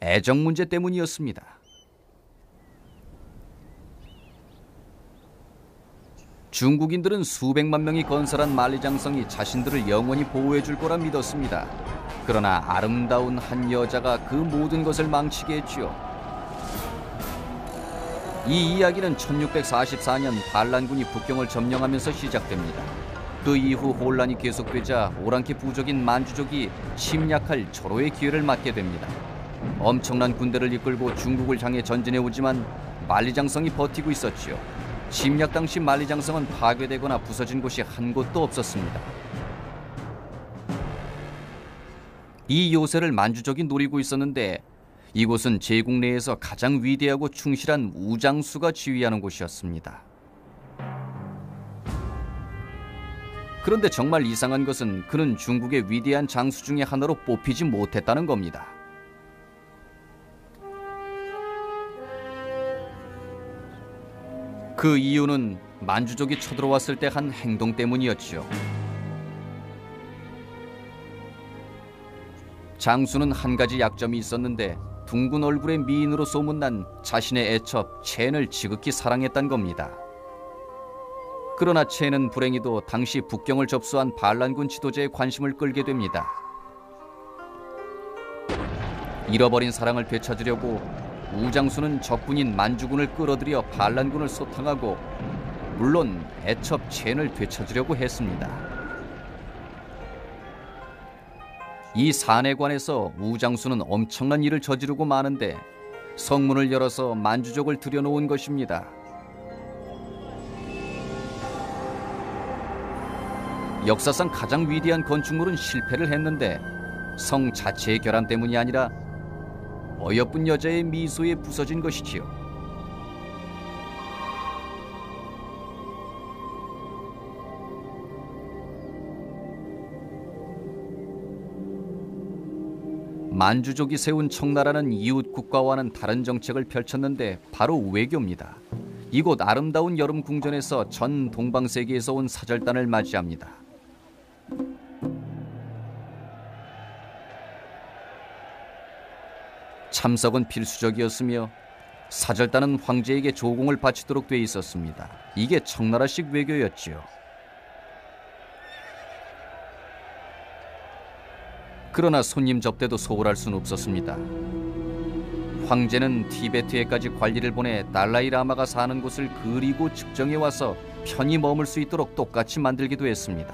애정 문제 때문이었습니다. 중국인들은 수백만 명이 건설한 만리장성이 자신들을 영원히 보호해 줄 거라 믿었습니다. 그러나 아름다운 한 여자가 그 모든 것을 망치게 했지요. 이 이야기는 1644년 반란군이 북경을 점령하면서 시작됩니다. 그 이후 혼란이 계속되자 오랑캐 부족인 만주족이 침략할 절호의 기회를 맞게 됩니다. 엄청난 군대를 이끌고 중국을 향해 전진해 오지만 만리장성이 버티고 있었지요. 침략 당시 만리장성은 파괴되거나 부서진 곳이 한 곳도 없었습니다. 이 요새를 만주족이 노리고 있었는데 이곳은 제국 내에서 가장 위대하고 충실한 우장수가 지휘하는 곳이었습니다. 그런데 정말 이상한 것은 그는 중국의 위대한 장수 중에 하나로 뽑히지 못했다는 겁니다. 그 이유는 만주족이 쳐들어왔을 때 한 행동 때문이었지요. 장수는 한 가지 약점이 있었는데 둥근 얼굴의 미인으로 소문난 자신의 애첩 첸을 지극히 사랑했단 겁니다. 그러나 첸은 불행히도 당시 북경을 접수한 반란군 지도자의 관심을 끌게 됩니다. 잃어버린 사랑을 되찾으려고 우장수는 적군인 만주군을 끌어들여 반란군을 소탕하고 물론 애첩 첸을 되찾으려고 했습니다. 이 사내관에서 우장수는 엄청난 일을 저지르고 마는데 성문을 열어서 만주족을 들여놓은 것입니다. 역사상 가장 위대한 건축물은 실패를 했는데 성 자체의 결함 때문이 아니라 어여쁜 여자의 미소에 부서진 것이지요. 만주족이 세운 청나라는 이웃 국가와는 다른 정책을 펼쳤는데 바로 외교입니다. 이곳 아름다운 여름 궁전에서 전 동방세계에서 온 사절단을 맞이합니다. 참석은 필수적이었으며 사절단은 황제에게 조공을 바치도록 돼 있었습니다. 이게 청나라식 외교였지요. 그러나 손님 접대도 소홀할 수는 없었습니다. 황제는 티베트에까지 관리를 보내 달라이 라마가 사는 곳을 그리고 측정해 와서 편히 머물 수 있도록 똑같이 만들기도 했습니다.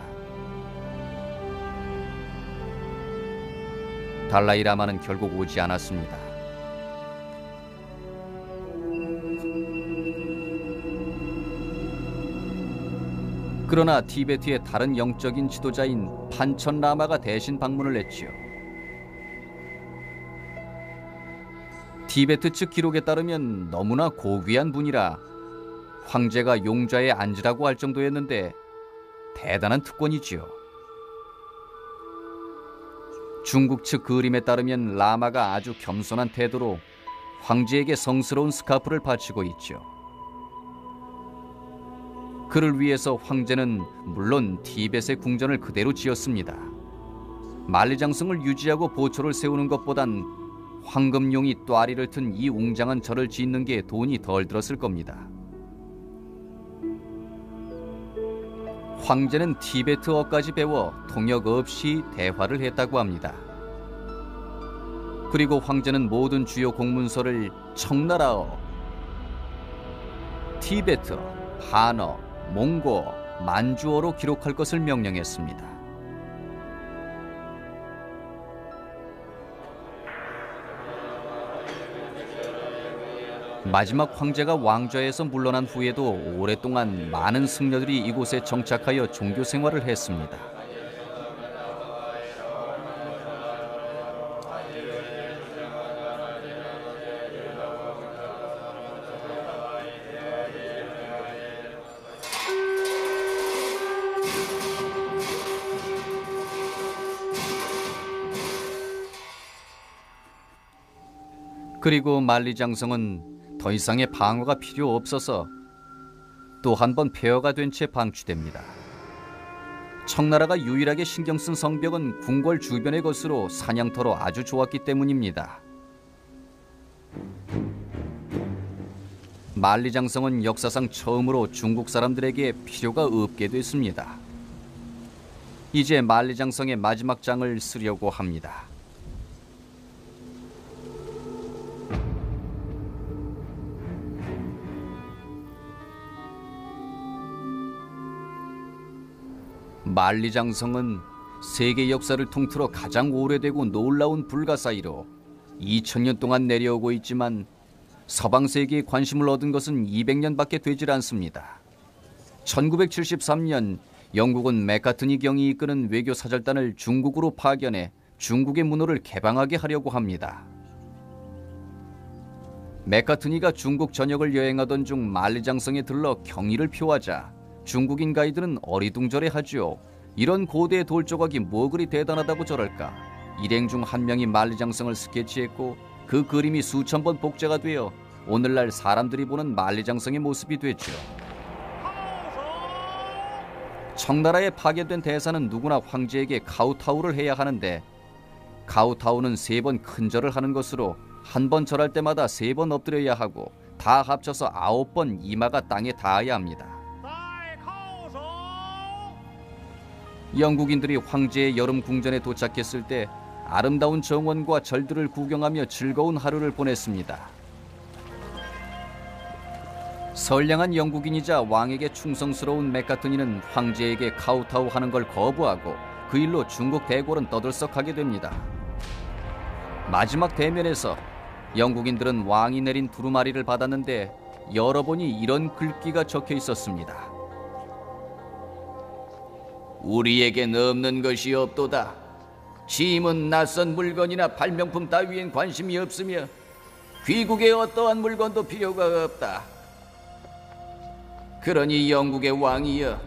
달라이 라마는 결국 오지 않았습니다. 그러나 티베트의 다른 영적인 지도자인 판천 라마가 대신 방문을 했지요. 티베트 측 기록에 따르면 너무나 고귀한 분이라 황제가 용좌에 앉으라고 할 정도였는데 대단한 특권이지요. 중국 측 그림에 따르면 라마가 아주 겸손한 태도로 황제에게 성스러운 스카프를 바치고 있죠. 그를 위해서 황제는 물론 티벳의 궁전을 그대로 지었습니다. 만리장성을 유지하고 보초를 세우는 것보단 황금용이 또아리를 튼 이 웅장한 절을 짓는 게 돈이 덜 들었을 겁니다. 황제는 티베트어까지 배워 통역 없이 대화를 했다고 합니다. 그리고 황제는 모든 주요 공문서를 청나라어, 티베트어, 한어, 몽고어, 만주어로 기록할 것을 명령했습니다. 마지막 황제가 왕좌에서 물러난 후에도 오랫동안 많은 승려들이 이곳에 정착하여 종교 생활을 했습니다. 그리고 만리장성은 더 이상의 방어가 필요 없어서 또 한 번 폐허가 된 채 방치됩니다. 청나라가 유일하게 신경 쓴 성벽은 궁궐 주변의 것으로 사냥터로 아주 좋았기 때문입니다. 만리장성은 역사상 처음으로 중국 사람들에게 필요가 없게 됐습니다. 이제 만리장성의 마지막 장을 쓰려고 합니다. 만리장성은 세계 역사를 통틀어 가장 오래되고 놀라운 불가사의로 2000년 동안 내려오고 있지만 서방 세계에 관심을 얻은 것은 200년밖에 되질 않습니다. 1973년 영국은 맥카트니 경이 이끄는 외교 사절단을 중국으로 파견해 중국의 문호를 개방하게 하려고 합니다. 맥카트니가 중국 전역을 여행하던 중 만리장성에 들러 경의를 표하자 중국인 가이드는 어리둥절해하죠. 이런 고대의 돌조각이 뭐 그리 대단하다고 저럴까. 일행 중 한 명이 만리장성을 스케치했고 그 그림이 수천 번 복제가 되어 오늘날 사람들이 보는 만리장성의 모습이 됐죠. 청나라에 파견된 대사는 누구나 황제에게 카우타우를 해야 하는데 카우타우는 3번 큰 절을 하는 것으로 한 번 절할 때마다 3번 엎드려야 하고 다 합쳐서 9번 이마가 땅에 닿아야 합니다. 영국인들이 황제의 여름 궁전에 도착했을 때 아름다운 정원과 절들을 구경하며 즐거운 하루를 보냈습니다. 선량한 영국인이자 왕에게 충성스러운 맥카트니는 황제에게 카우타우 하는 걸 거부하고 그 일로 중국 대궐은 떠들썩하게 됩니다. 마지막 대면에서 영국인들은 왕이 내린 두루마리를 받았는데 열어보니 이런 글귀가 적혀 있었습니다. 우리에겐 없는 것이 없도다. 짐은 낯선 물건이나 발명품 따위엔 관심이 없으며 귀국의 어떠한 물건도 필요가 없다. 그러니 영국의 왕이여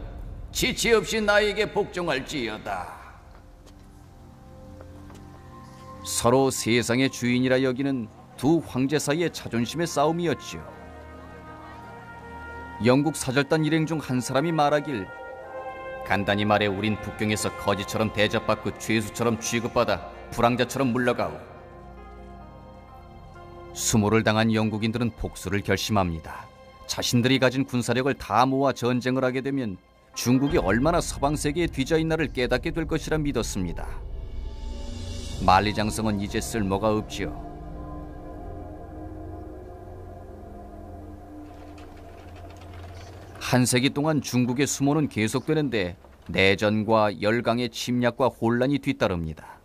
지체 없이 나에게 복종할지어다. 서로 세상의 주인이라 여기는 두 황제 사이의 자존심의 싸움이었지요. 영국 사절단 일행 중 한 사람이 말하길 간단히 말해 우린 북경에서 거지처럼 대접받고 죄수처럼 취급받아 불황자처럼 물러가오. 수모를 당한 영국인들은 복수를 결심합니다. 자신들이 가진 군사력을 다 모아 전쟁을 하게 되면 중국이 얼마나 서방 세계에 뒤져있나를 깨닫게 될 것이라 믿었습니다. 만리장성은 이제 쓸모가 없지요. 한 세기 동안 중국의 수모는 계속되는데 내전과 열강의 침략과 혼란이 뒤따릅니다.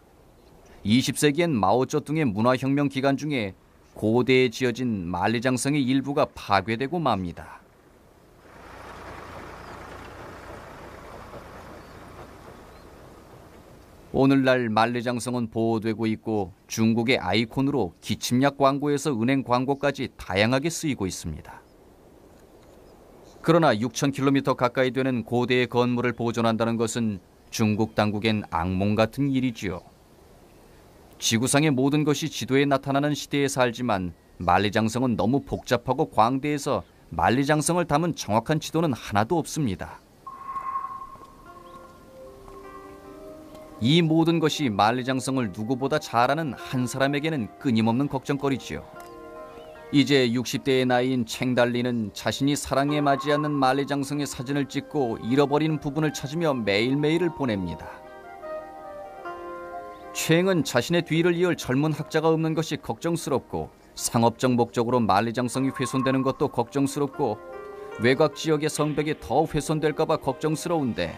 20세기엔 마오쩌둥의 문화혁명 기간 중에 고대에 지어진 만리장성의 일부가 파괴되고 맙니다. 오늘날 만리장성은 보호되고 있고 중국의 아이콘으로 기침약 광고에서 은행 광고까지 다양하게 쓰이고 있습니다. 그러나 6,000km 가까이 되는 고대의 건물을 보존한다는 것은 중국 당국엔 악몽 같은 일이지요. 지구상의 모든 것이 지도에 나타나는 시대에 살지만 만리장성은 너무 복잡하고 광대해서 만리장성을 담은 정확한 지도는 하나도 없습니다. 이 모든 것이 만리장성을 누구보다 잘 아는 한 사람에게는 끊임없는 걱정거리지요. 이제 60대의 나이인 챙달리는 자신이 사랑에 맞지 않는 만리장성의 사진을 찍고 잃어버린 부분을 찾으며 매일매일을 보냅니다. 챙은 자신의 뒤를 이을 젊은 학자가 없는 것이 걱정스럽고, 상업적 목적으로 만리장성이 훼손되는 것도 걱정스럽고, 외곽 지역의 성벽이 더 훼손될까 봐 걱정스러운데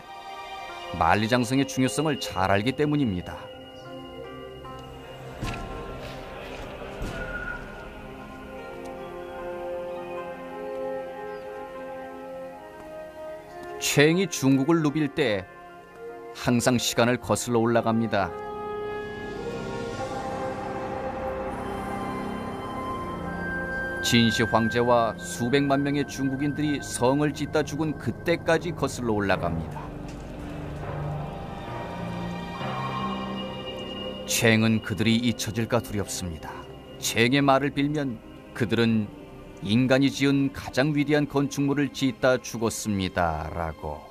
만리장성의 중요성을 잘 알기 때문입니다. 챙이 중국을 누빌 때 항상 시간을 거슬러 올라갑니다. 진시 황제와 수백만 명의 중국인들이 성을 짓다 죽은 그때까지 거슬러 올라갑니다. 챙은 그들이 잊혀질까 두렵습니다. 챙의 말을 빌면 그들은 인간이 지은 가장 위대한 건축물을 짓다 죽었습니다. 라고.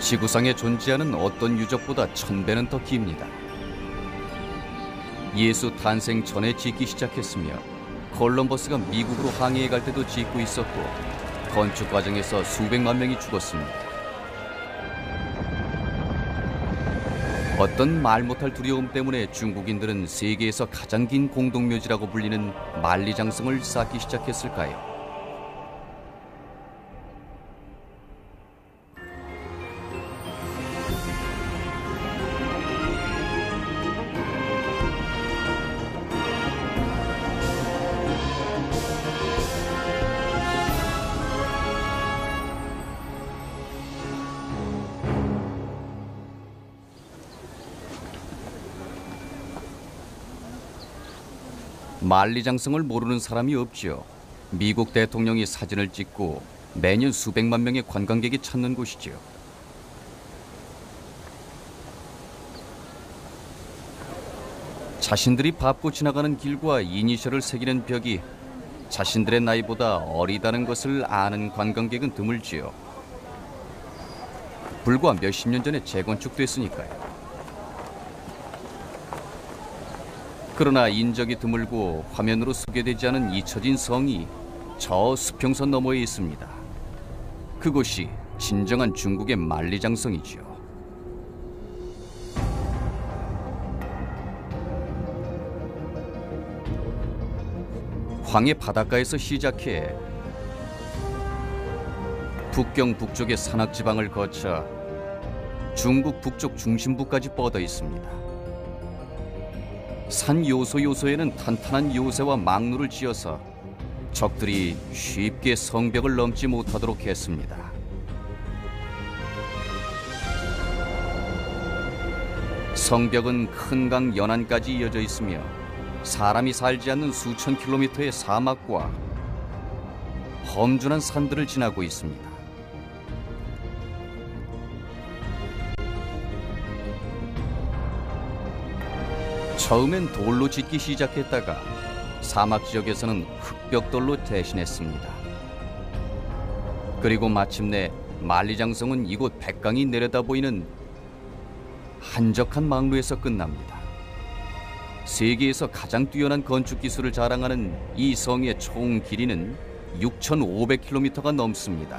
지구상에 존재하는 어떤 유적보다 1000배는 더 깁니다. 예수 탄생 전에 짓기 시작했으며 콜럼버스가 미국으로 항해해 갈 때도 짓고 있었고, 건축 과정에서 수백만 명이 죽었습니다. 어떤 말 못할 두려움 때문에 중국인들은 세계에서 가장 긴 공동묘지라고 불리는 만리장성을 쌓기 시작했을까요? 만리장성을 모르는 사람이 없지요. 미국 대통령이 사진을 찍고 매년 수백만 명의 관광객이 찾는 곳이지요. 자신들이 밟고 지나가는 길과 이니셜을 새기는 벽이 자신들의 나이보다 어리다는 것을 아는 관광객은 드물지요. 불과 몇십 년 전에 재건축됐으니까요. 그러나 인적이 드물고 화면으로 소개되지 않은 잊혀진 성이 저 수평선 너머에 있습니다. 그곳이 진정한 중국의 만리장성이지요. 황해 바닷가에서 시작해 북경 북쪽의 산악지방을 거쳐 중국 북쪽 중심부까지 뻗어 있습니다. 산 요소요소에는 탄탄한 요새와 망루를 지어서 적들이 쉽게 성벽을 넘지 못하도록 했습니다. 성벽은 큰 강 연안까지 이어져 있으며 사람이 살지 않는 수천 킬로미터의 사막과 험준한 산들을 지나고 있습니다. 처음엔 돌로 짓기 시작했다가 사막 지역에서는 흙벽돌로 대신했습니다. 그리고 마침내 만리장성은 이곳 백강이 내려다 보이는 한적한 망루에서 끝납니다. 세계에서 가장 뛰어난 건축 기술을 자랑하는 이 성의 총 길이는 6,500km가 넘습니다.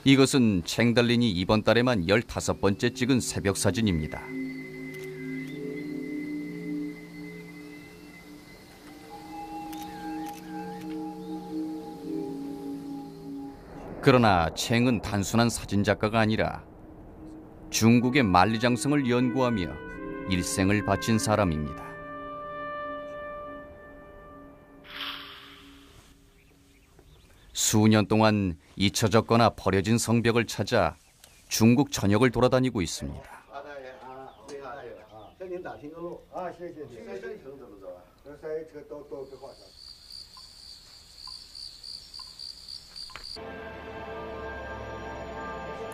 이것은 챙달린이 이번 달에만 15번째 찍은 새벽 사진입니다. 그러나 챙은 단순한 사진작가가 아니라 중국의 만리장성을 연구하며 일생을 바친 사람입니다. 수년 동안 잊혀졌거나 버려진 성벽을 찾아 중국 전역을 돌아다니고 있습니다.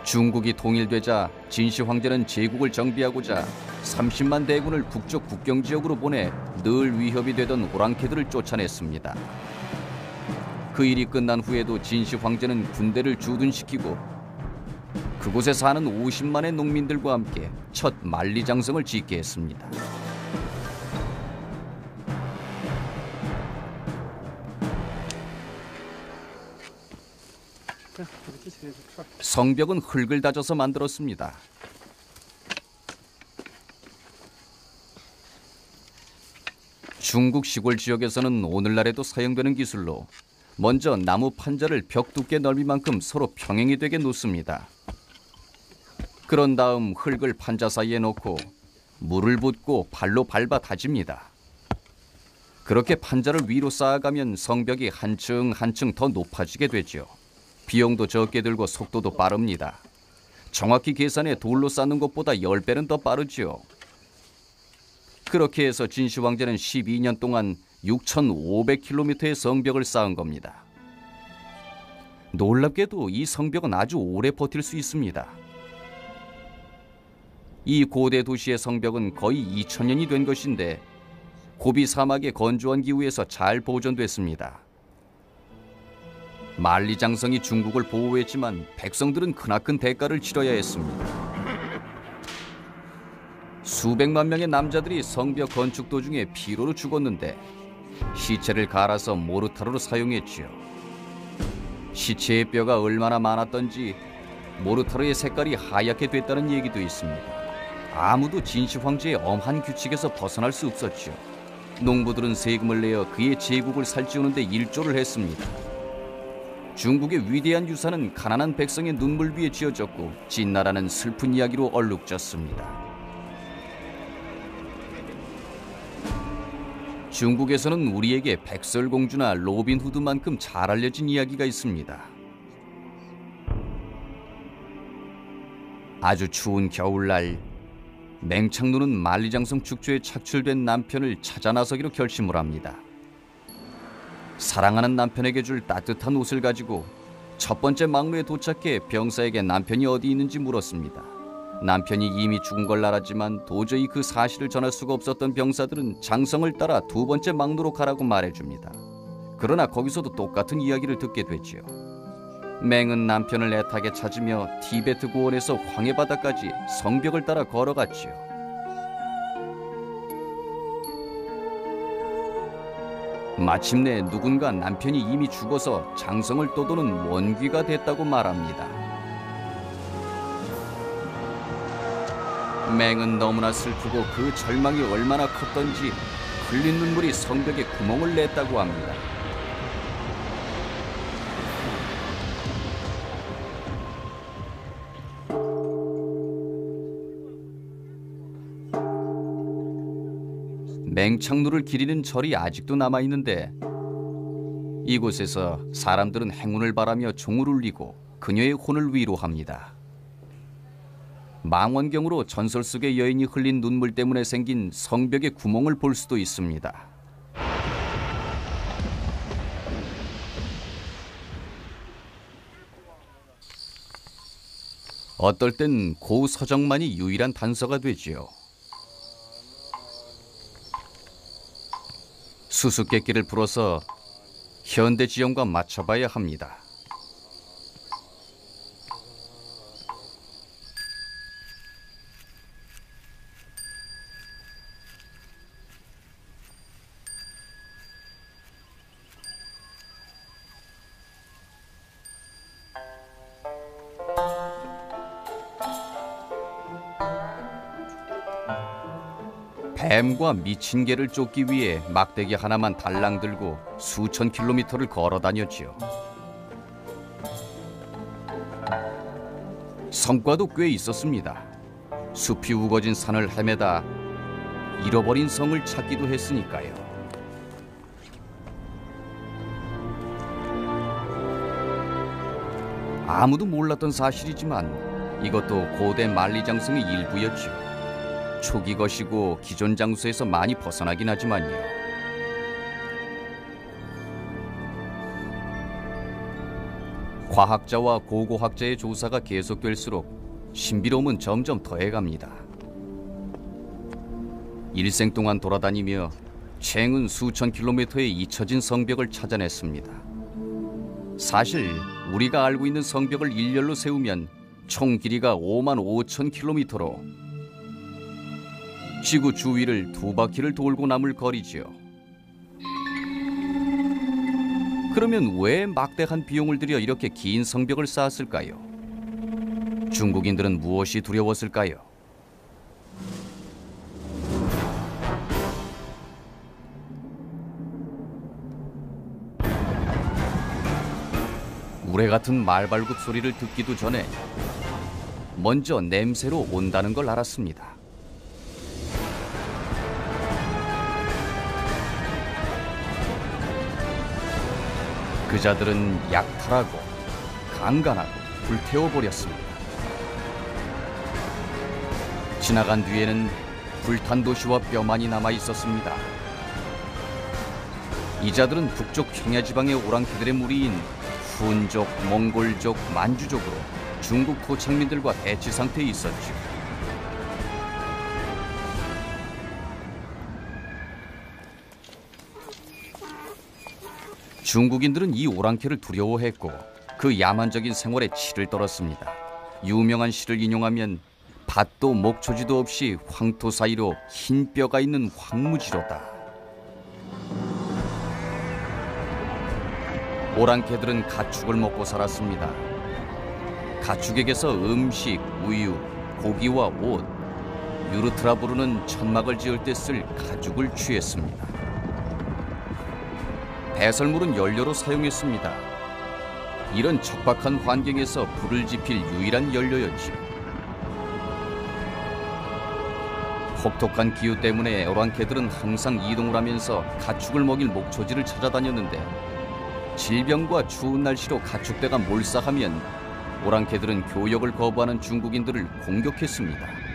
중국이 통일되자 진시 황제는 제국을 정비하고자 30만 대군을 북쪽 국경 지역으로 보내 늘 위협이 되던 오랑캐들을 쫓아냈습니다. 그 일이 끝난 후에도 진시 황제는 군대를 주둔시키고 그곳에 사는 50만의 농민들과 함께 첫 만리장성을 짓게 했습니다. 성벽은 흙을 다져서 만들었습니다. 중국 시골 지역에서는 오늘날에도 사용되는 기술로 먼저 나무 판자를 벽 두께 넓이만큼 서로 평행이 되게 놓습니다. 그런 다음 흙을 판자 사이에 넣고 물을 붓고 발로 밟아 다집니다. 그렇게 판자를 위로 쌓아가면 성벽이 한층 한층 더 높아지게 되죠. 비용도 적게 들고 속도도 빠릅니다. 정확히 계산해 돌로 쌓는 것보다 10배는 더 빠르지요. 그렇게 해서 진시 황제는 12년 동안 6,500km의 성벽을 쌓은 겁니다. 놀랍게도 이 성벽은 아주 오래 버틸 수 있습니다. 이 고대 도시의 성벽은 거의 2000년이 된 것인데 고비 사막의 건조한 기후에서 잘 보존됐습니다. 만리장성이 중국을 보호했지만 백성들은 크나큰 대가를 치러야 했습니다. 수백만 명의 남자들이 성벽 건축 도중에 피로로 죽었는데 시체를 갈아서 모르타르로 사용했지요. 시체의 뼈가 얼마나 많았던지 모르타르의 색깔이 하얗게 됐다는 얘기도 있습니다. 아무도 진시 황제의 엄한 규칙에서 벗어날 수 없었지요. 농부들은 세금을 내어 그의 제국을 살찌우는데 일조를 했습니다. 중국의 위대한 유산은 가난한 백성의 눈물 위에 지어졌고 진나라는 슬픈 이야기로 얼룩졌습니다. 중국에서는 우리에게 백설공주나 로빈후드만큼 잘 알려진 이야기가 있습니다. 아주 추운 겨울날 맹창누는 만리장성 축제에 착출된 남편을 찾아 나서기로 결심을 합니다. 사랑하는 남편에게 줄 따뜻한 옷을 가지고 첫 번째 막루에 도착해 병사에게 남편이 어디 있는지 물었습니다. 남편이 이미 죽은 걸 알았지만 도저히 그 사실을 전할 수가 없었던 병사들은 장성을 따라 두 번째 막루로 가라고 말해줍니다. 그러나 거기서도 똑같은 이야기를 듣게 되지요. 맹은 남편을 애타게 찾으며 티베트 고원에서 황해바다까지 성벽을 따라 걸어갔지요. 마침내 누군가 남편이 이미 죽어서 장성을 떠도는 원귀가 됐다고 말합니다. 맹은 너무나 슬프고 그 절망이 얼마나 컸던지 흘린 눈물이 성벽에 구멍을 냈다고 합니다. 맹창루를 기리는 절이 아직도 남아있는데 이곳에서 사람들은 행운을 바라며 종을 울리고 그녀의 혼을 위로합니다. 망원경으로 전설 속의 여인이 흘린 눈물 때문에 생긴 성벽의 구멍을 볼 수도 있습니다. 어떨 땐 고서정만이 유일한 단서가 되지요. 수수께끼를 풀어서 현대 지형과 맞춰봐야 합니다. 뱀과 미친 개를 쫓기 위해 막대기 하나만 달랑 들고 수천 킬로미터를 걸어 다녔지요. 성과도 꽤 있었습니다. 숲이 우거진 산을 헤매다 잃어버린 성을 찾기도 했으니까요. 아무도 몰랐던 사실이지만 이것도 고대 만리장성의 일부였지요. 초기 것이고 기존 장소에서 많이 벗어나긴 하지만요. 과학자와 고고학자의 조사가 계속될수록 신비로움은 점점 더해갑니다. 일생 동안 돌아다니며 최근 수천 킬로미터의 잊혀진 성벽을 찾아냈습니다. 사실 우리가 알고 있는 성벽을 일렬로 세우면 총 길이가 5만 5천 킬로미터로 지구 주위를 2바퀴를 돌고 남을 거리지요. 그러면 왜 막대한 비용을 들여 이렇게 긴 성벽을 쌓았을까요? 중국인들은 무엇이 두려웠을까요? 우레 같은 말발굽 소리를 듣기도 전에 먼저 냄새로 온다는 걸 알았습니다. 그자들은 약탈하고 강간하고 불태워버렸습니다. 지나간 뒤에는 불탄 도시와 뼈만이 남아있었습니다. 이자들은 북쪽 평야지방의 오랑캐들의 무리인 훈족, 몽골족, 만주족으로 중국 토착민들과 대치 상태에 있었죠. 중국인들은 이 오랑캐를 두려워했고 그 야만적인 생활에 치를 떨었습니다. 유명한 시를 인용하면 밭도 목초지도 없이 황토 사이로 흰 뼈가 있는 황무지로다. 오랑캐들은 가축을 먹고 살았습니다. 가축에게서 음식, 우유, 고기와 옷, 유르트라 부르는 천막을 지을 때 쓸 가죽을 취했습니다. 배설물은 연료로 사용했습니다. 이런 척박한 환경에서 불을 지필 유일한 연료였지요. 혹독한 기후 때문에 오랑캐들은 항상 이동을 하면서 가축을 먹일 목초지를 찾아다녔는데 질병과 추운 날씨로 가축대가 몰사하면 오랑캐들은 교역을 거부하는 중국인들을 공격했습니다.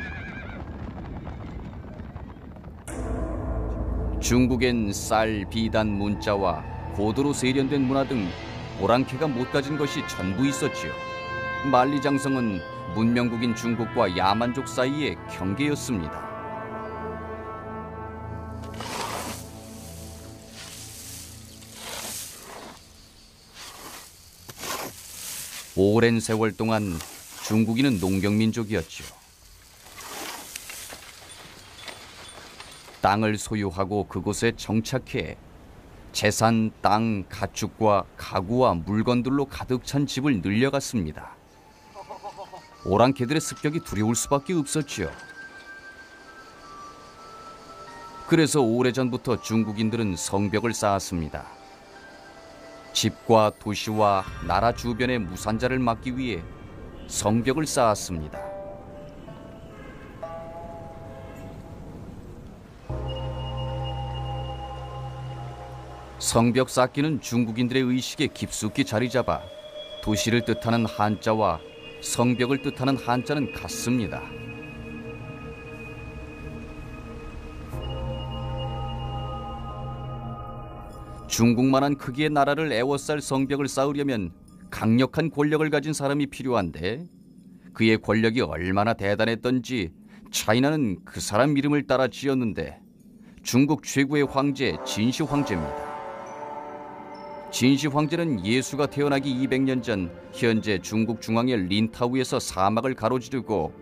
중국엔 쌀, 비단, 문자와 고도로 세련된 문화 등 오랑캐가 못 가진 것이 전부 있었지요. 만리장성은 문명국인 중국과 야만족 사이의 경계였습니다. 오랜 세월 동안 중국인은 농경민족이었지요. 땅을 소유하고 그곳에 정착해 재산, 땅, 가축과 가구와 물건들로 가득 찬 집을 늘려갔습니다. 오랑캐들의 습격이 두려울 수밖에 없었지요. 그래서 오래전부터 중국인들은 성벽을 쌓았습니다. 집과 도시와 나라 주변의 무산자를 막기 위해 성벽을 쌓았습니다. 성벽 쌓기는 중국인들의 의식에 깊숙이 자리 잡아 도시를 뜻하는 한자와 성벽을 뜻하는 한자는 같습니다. 중국만한 크기의 나라를 에워쌀 성벽을 쌓으려면 강력한 권력을 가진 사람이 필요한데 그의 권력이 얼마나 대단했던지 차이나는 그 사람 이름을 따라 지었는데 중국 최고의 황제 진시 황제입니다. 진시 황제는 예수가 태어나기 200년 전 현재 중국 중앙의 린타우에서 사막을 가로지르고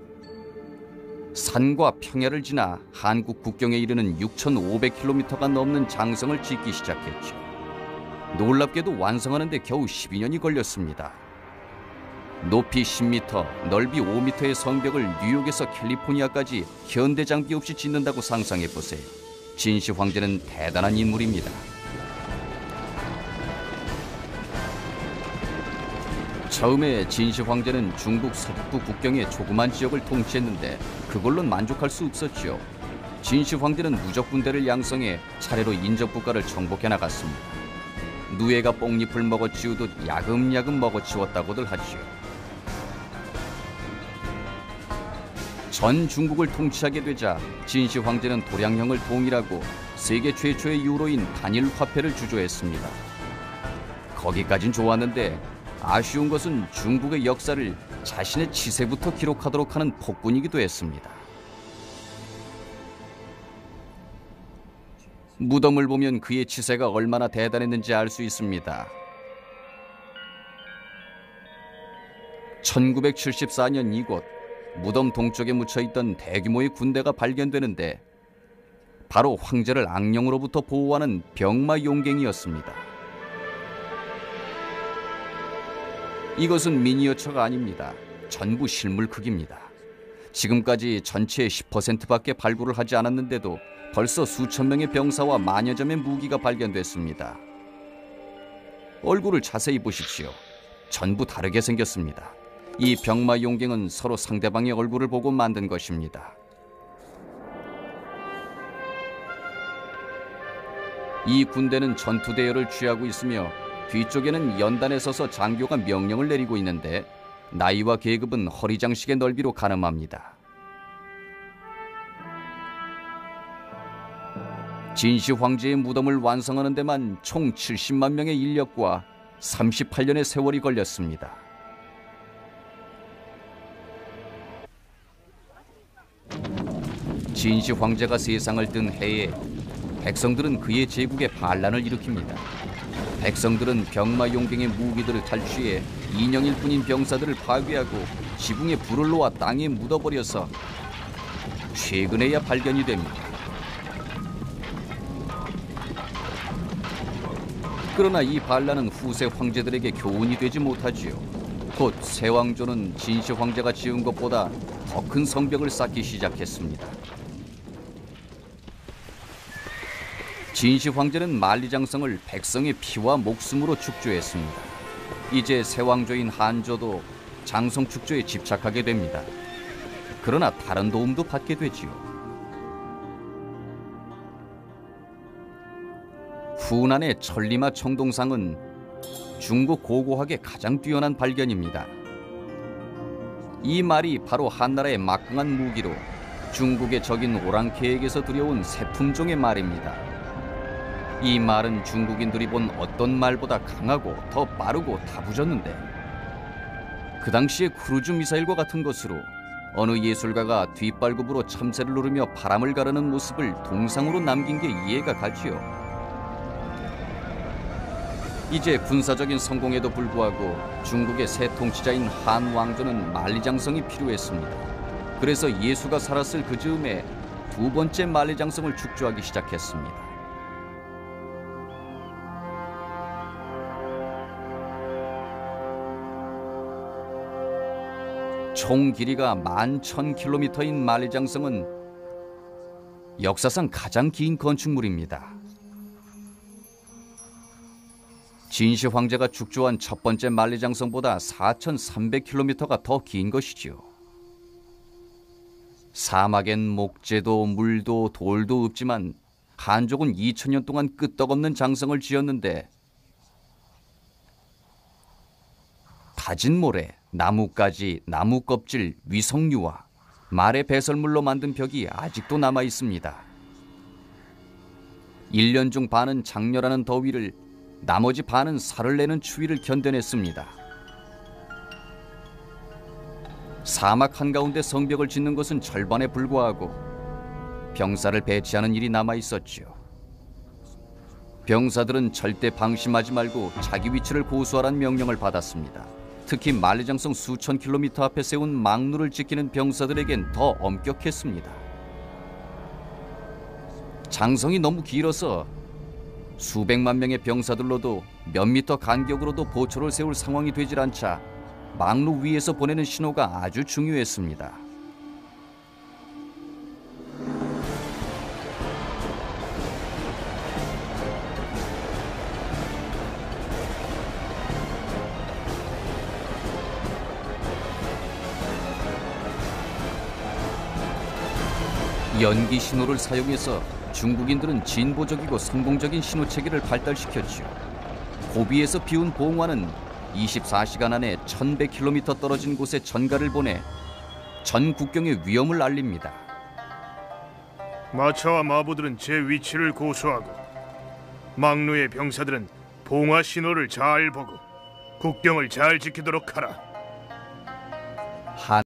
산과 평야를 지나 한국 국경에 이르는 6,500km가 넘는 장성을 짓기 시작했죠. 놀랍게도 완성하는 데 겨우 12년이 걸렸습니다. 높이 10m, 넓이 5m의 성벽을 뉴욕에서 캘리포니아까지 현대 장비 없이 짓는다고 상상해보세요. 진시 황제는 대단한 인물입니다. 처음에 진시 황제는 중국 서북부 국경의 조그만 지역을 통치했는데 그걸로는 만족할 수 없었죠. 진시 황제는 무적 군대를 양성해 차례로 인접 국가를 정복해 나갔습니다. 누에가 뽕잎을 먹어치우듯 야금야금 먹어치웠다고들 하지요. 전 중국을 통치하게 되자 진시 황제는 도량형을 통일하고 세계 최초의 유로인 단일 화폐를 주조했습니다. 거기까진 좋았는데 아쉬운 것은 중국의 역사를 자신의 치세부터 기록하도록 하는 폭군이기도 했습니다. 무덤을 보면 그의 치세가 얼마나 대단했는지 알 수 있습니다. 1974년 이곳 무덤 동쪽에 묻혀있던 대규모의 군대가 발견되는데 바로 황제를 악령으로부터 보호하는 병마 용갱이었습니다. 이것은 미니어처가 아닙니다. 전부 실물 크기입니다. 지금까지 전체의 10%밖에 발굴을 하지 않았는데도 벌써 수천 명의 병사와 만여 점의 무기가 발견됐습니다. 얼굴을 자세히 보십시오. 전부 다르게 생겼습니다. 이 병마 용갱은 서로 상대방의 얼굴을 보고 만든 것입니다. 이 군대는 전투 대열을 취하고 있으며 뒤쪽에는 연단에 서서 장교가 명령을 내리고 있는데 나이와 계급은 허리장식의 넓이로 가늠합니다. 진시 황제의 무덤을 완성하는 데만 총 70만 명의 인력과 38년의 세월이 걸렸습니다. 진시 황제가 세상을 뜬 해에 백성들은 그의 제국에 반란을 일으킵니다. 백성들은 병마 용갱의 무기들을 탈취해 인형일 뿐인 병사들을 파괴하고 지붕에 불을 놓아 땅에 묻어버려서 최근에야 발견이 됩니다. 그러나 이 반란은 후세 황제들에게 교훈이 되지 못하지요. 곧 새 왕조는 진시 황제가 지은 것보다 더 큰 성벽을 쌓기 시작했습니다. 진시 황제는 만리장성을 백성의 피와 목숨으로 축조했습니다. 이제 새 왕조인 한조도 장성 축조에 집착하게 됩니다. 그러나 다른 도움도 받게 되지요. 후난의 천리마 청동상은 중국 고고학의 가장 뛰어난 발견입니다. 이 말이 바로 한나라의 막강한 무기로 중국의 적인 오랑캐에게서 들여온 새 품종의 말입니다. 이 말은 중국인들이 본 어떤 말보다 강하고 더 빠르고 다부졌는데 그 당시의 크루즈 미사일과 같은 것으로 어느 예술가가 뒷발굽으로 참새를 누르며 바람을 가르는 모습을 동상으로 남긴 게 이해가 가지요. 이제 군사적인 성공에도 불구하고 중국의 새 통치자인 한 왕조는 만리장성이 필요했습니다. 그래서 예수가 살았을 그 즈음에 두 번째 만리장성을 축조하기 시작했습니다. 총 길이가 11,000km인 만리장성은 역사상 가장 긴 건축물입니다. 진시 황제가 축조한 첫 번째 만리장성보다 4,300km가 더 긴 것이지요. 사막엔 목재도 물도 돌도 없지만 한족은 2000년 동안 끄떡없는 장성을 지었는데 다진 모래, 나뭇가지, 나무 껍질, 위석류와 말의 배설물로 만든 벽이 아직도 남아 있습니다. 1년 중 반은 장렬하는 더위를, 나머지 반은 살을 내는 추위를 견뎌냈습니다. 사막 한가운데 성벽을 짓는 것은 절반에 불과하고 병사를 배치하는 일이 남아 있었지요. 병사들은 절대 방심하지 말고 자기 위치를 고수하라는 명령을 받았습니다. 특히 만리장성 수천 킬로미터 앞에 세운 망루를 지키는 병사들에겐 더 엄격했습니다. 장성이 너무 길어서 수백만 명의 병사들로도 몇 미터 간격으로도 보초를 세울 상황이 되질 않자 망루 위에서 보내는 신호가 아주 중요했습니다. 연기 신호를 사용해서 중국인들은 진보적이고 성공적인 신호 체계를 발달시켰죠. 고비에서 비운 봉화는 24시간 안에 1100km 떨어진 곳에 전가를 보내 전 국경의 위험을 알립니다. 마차와 마부들은 제 위치를 고수하고 망루의 병사들은 봉화 신호를 잘 보고 국경을 잘 지키도록 하라.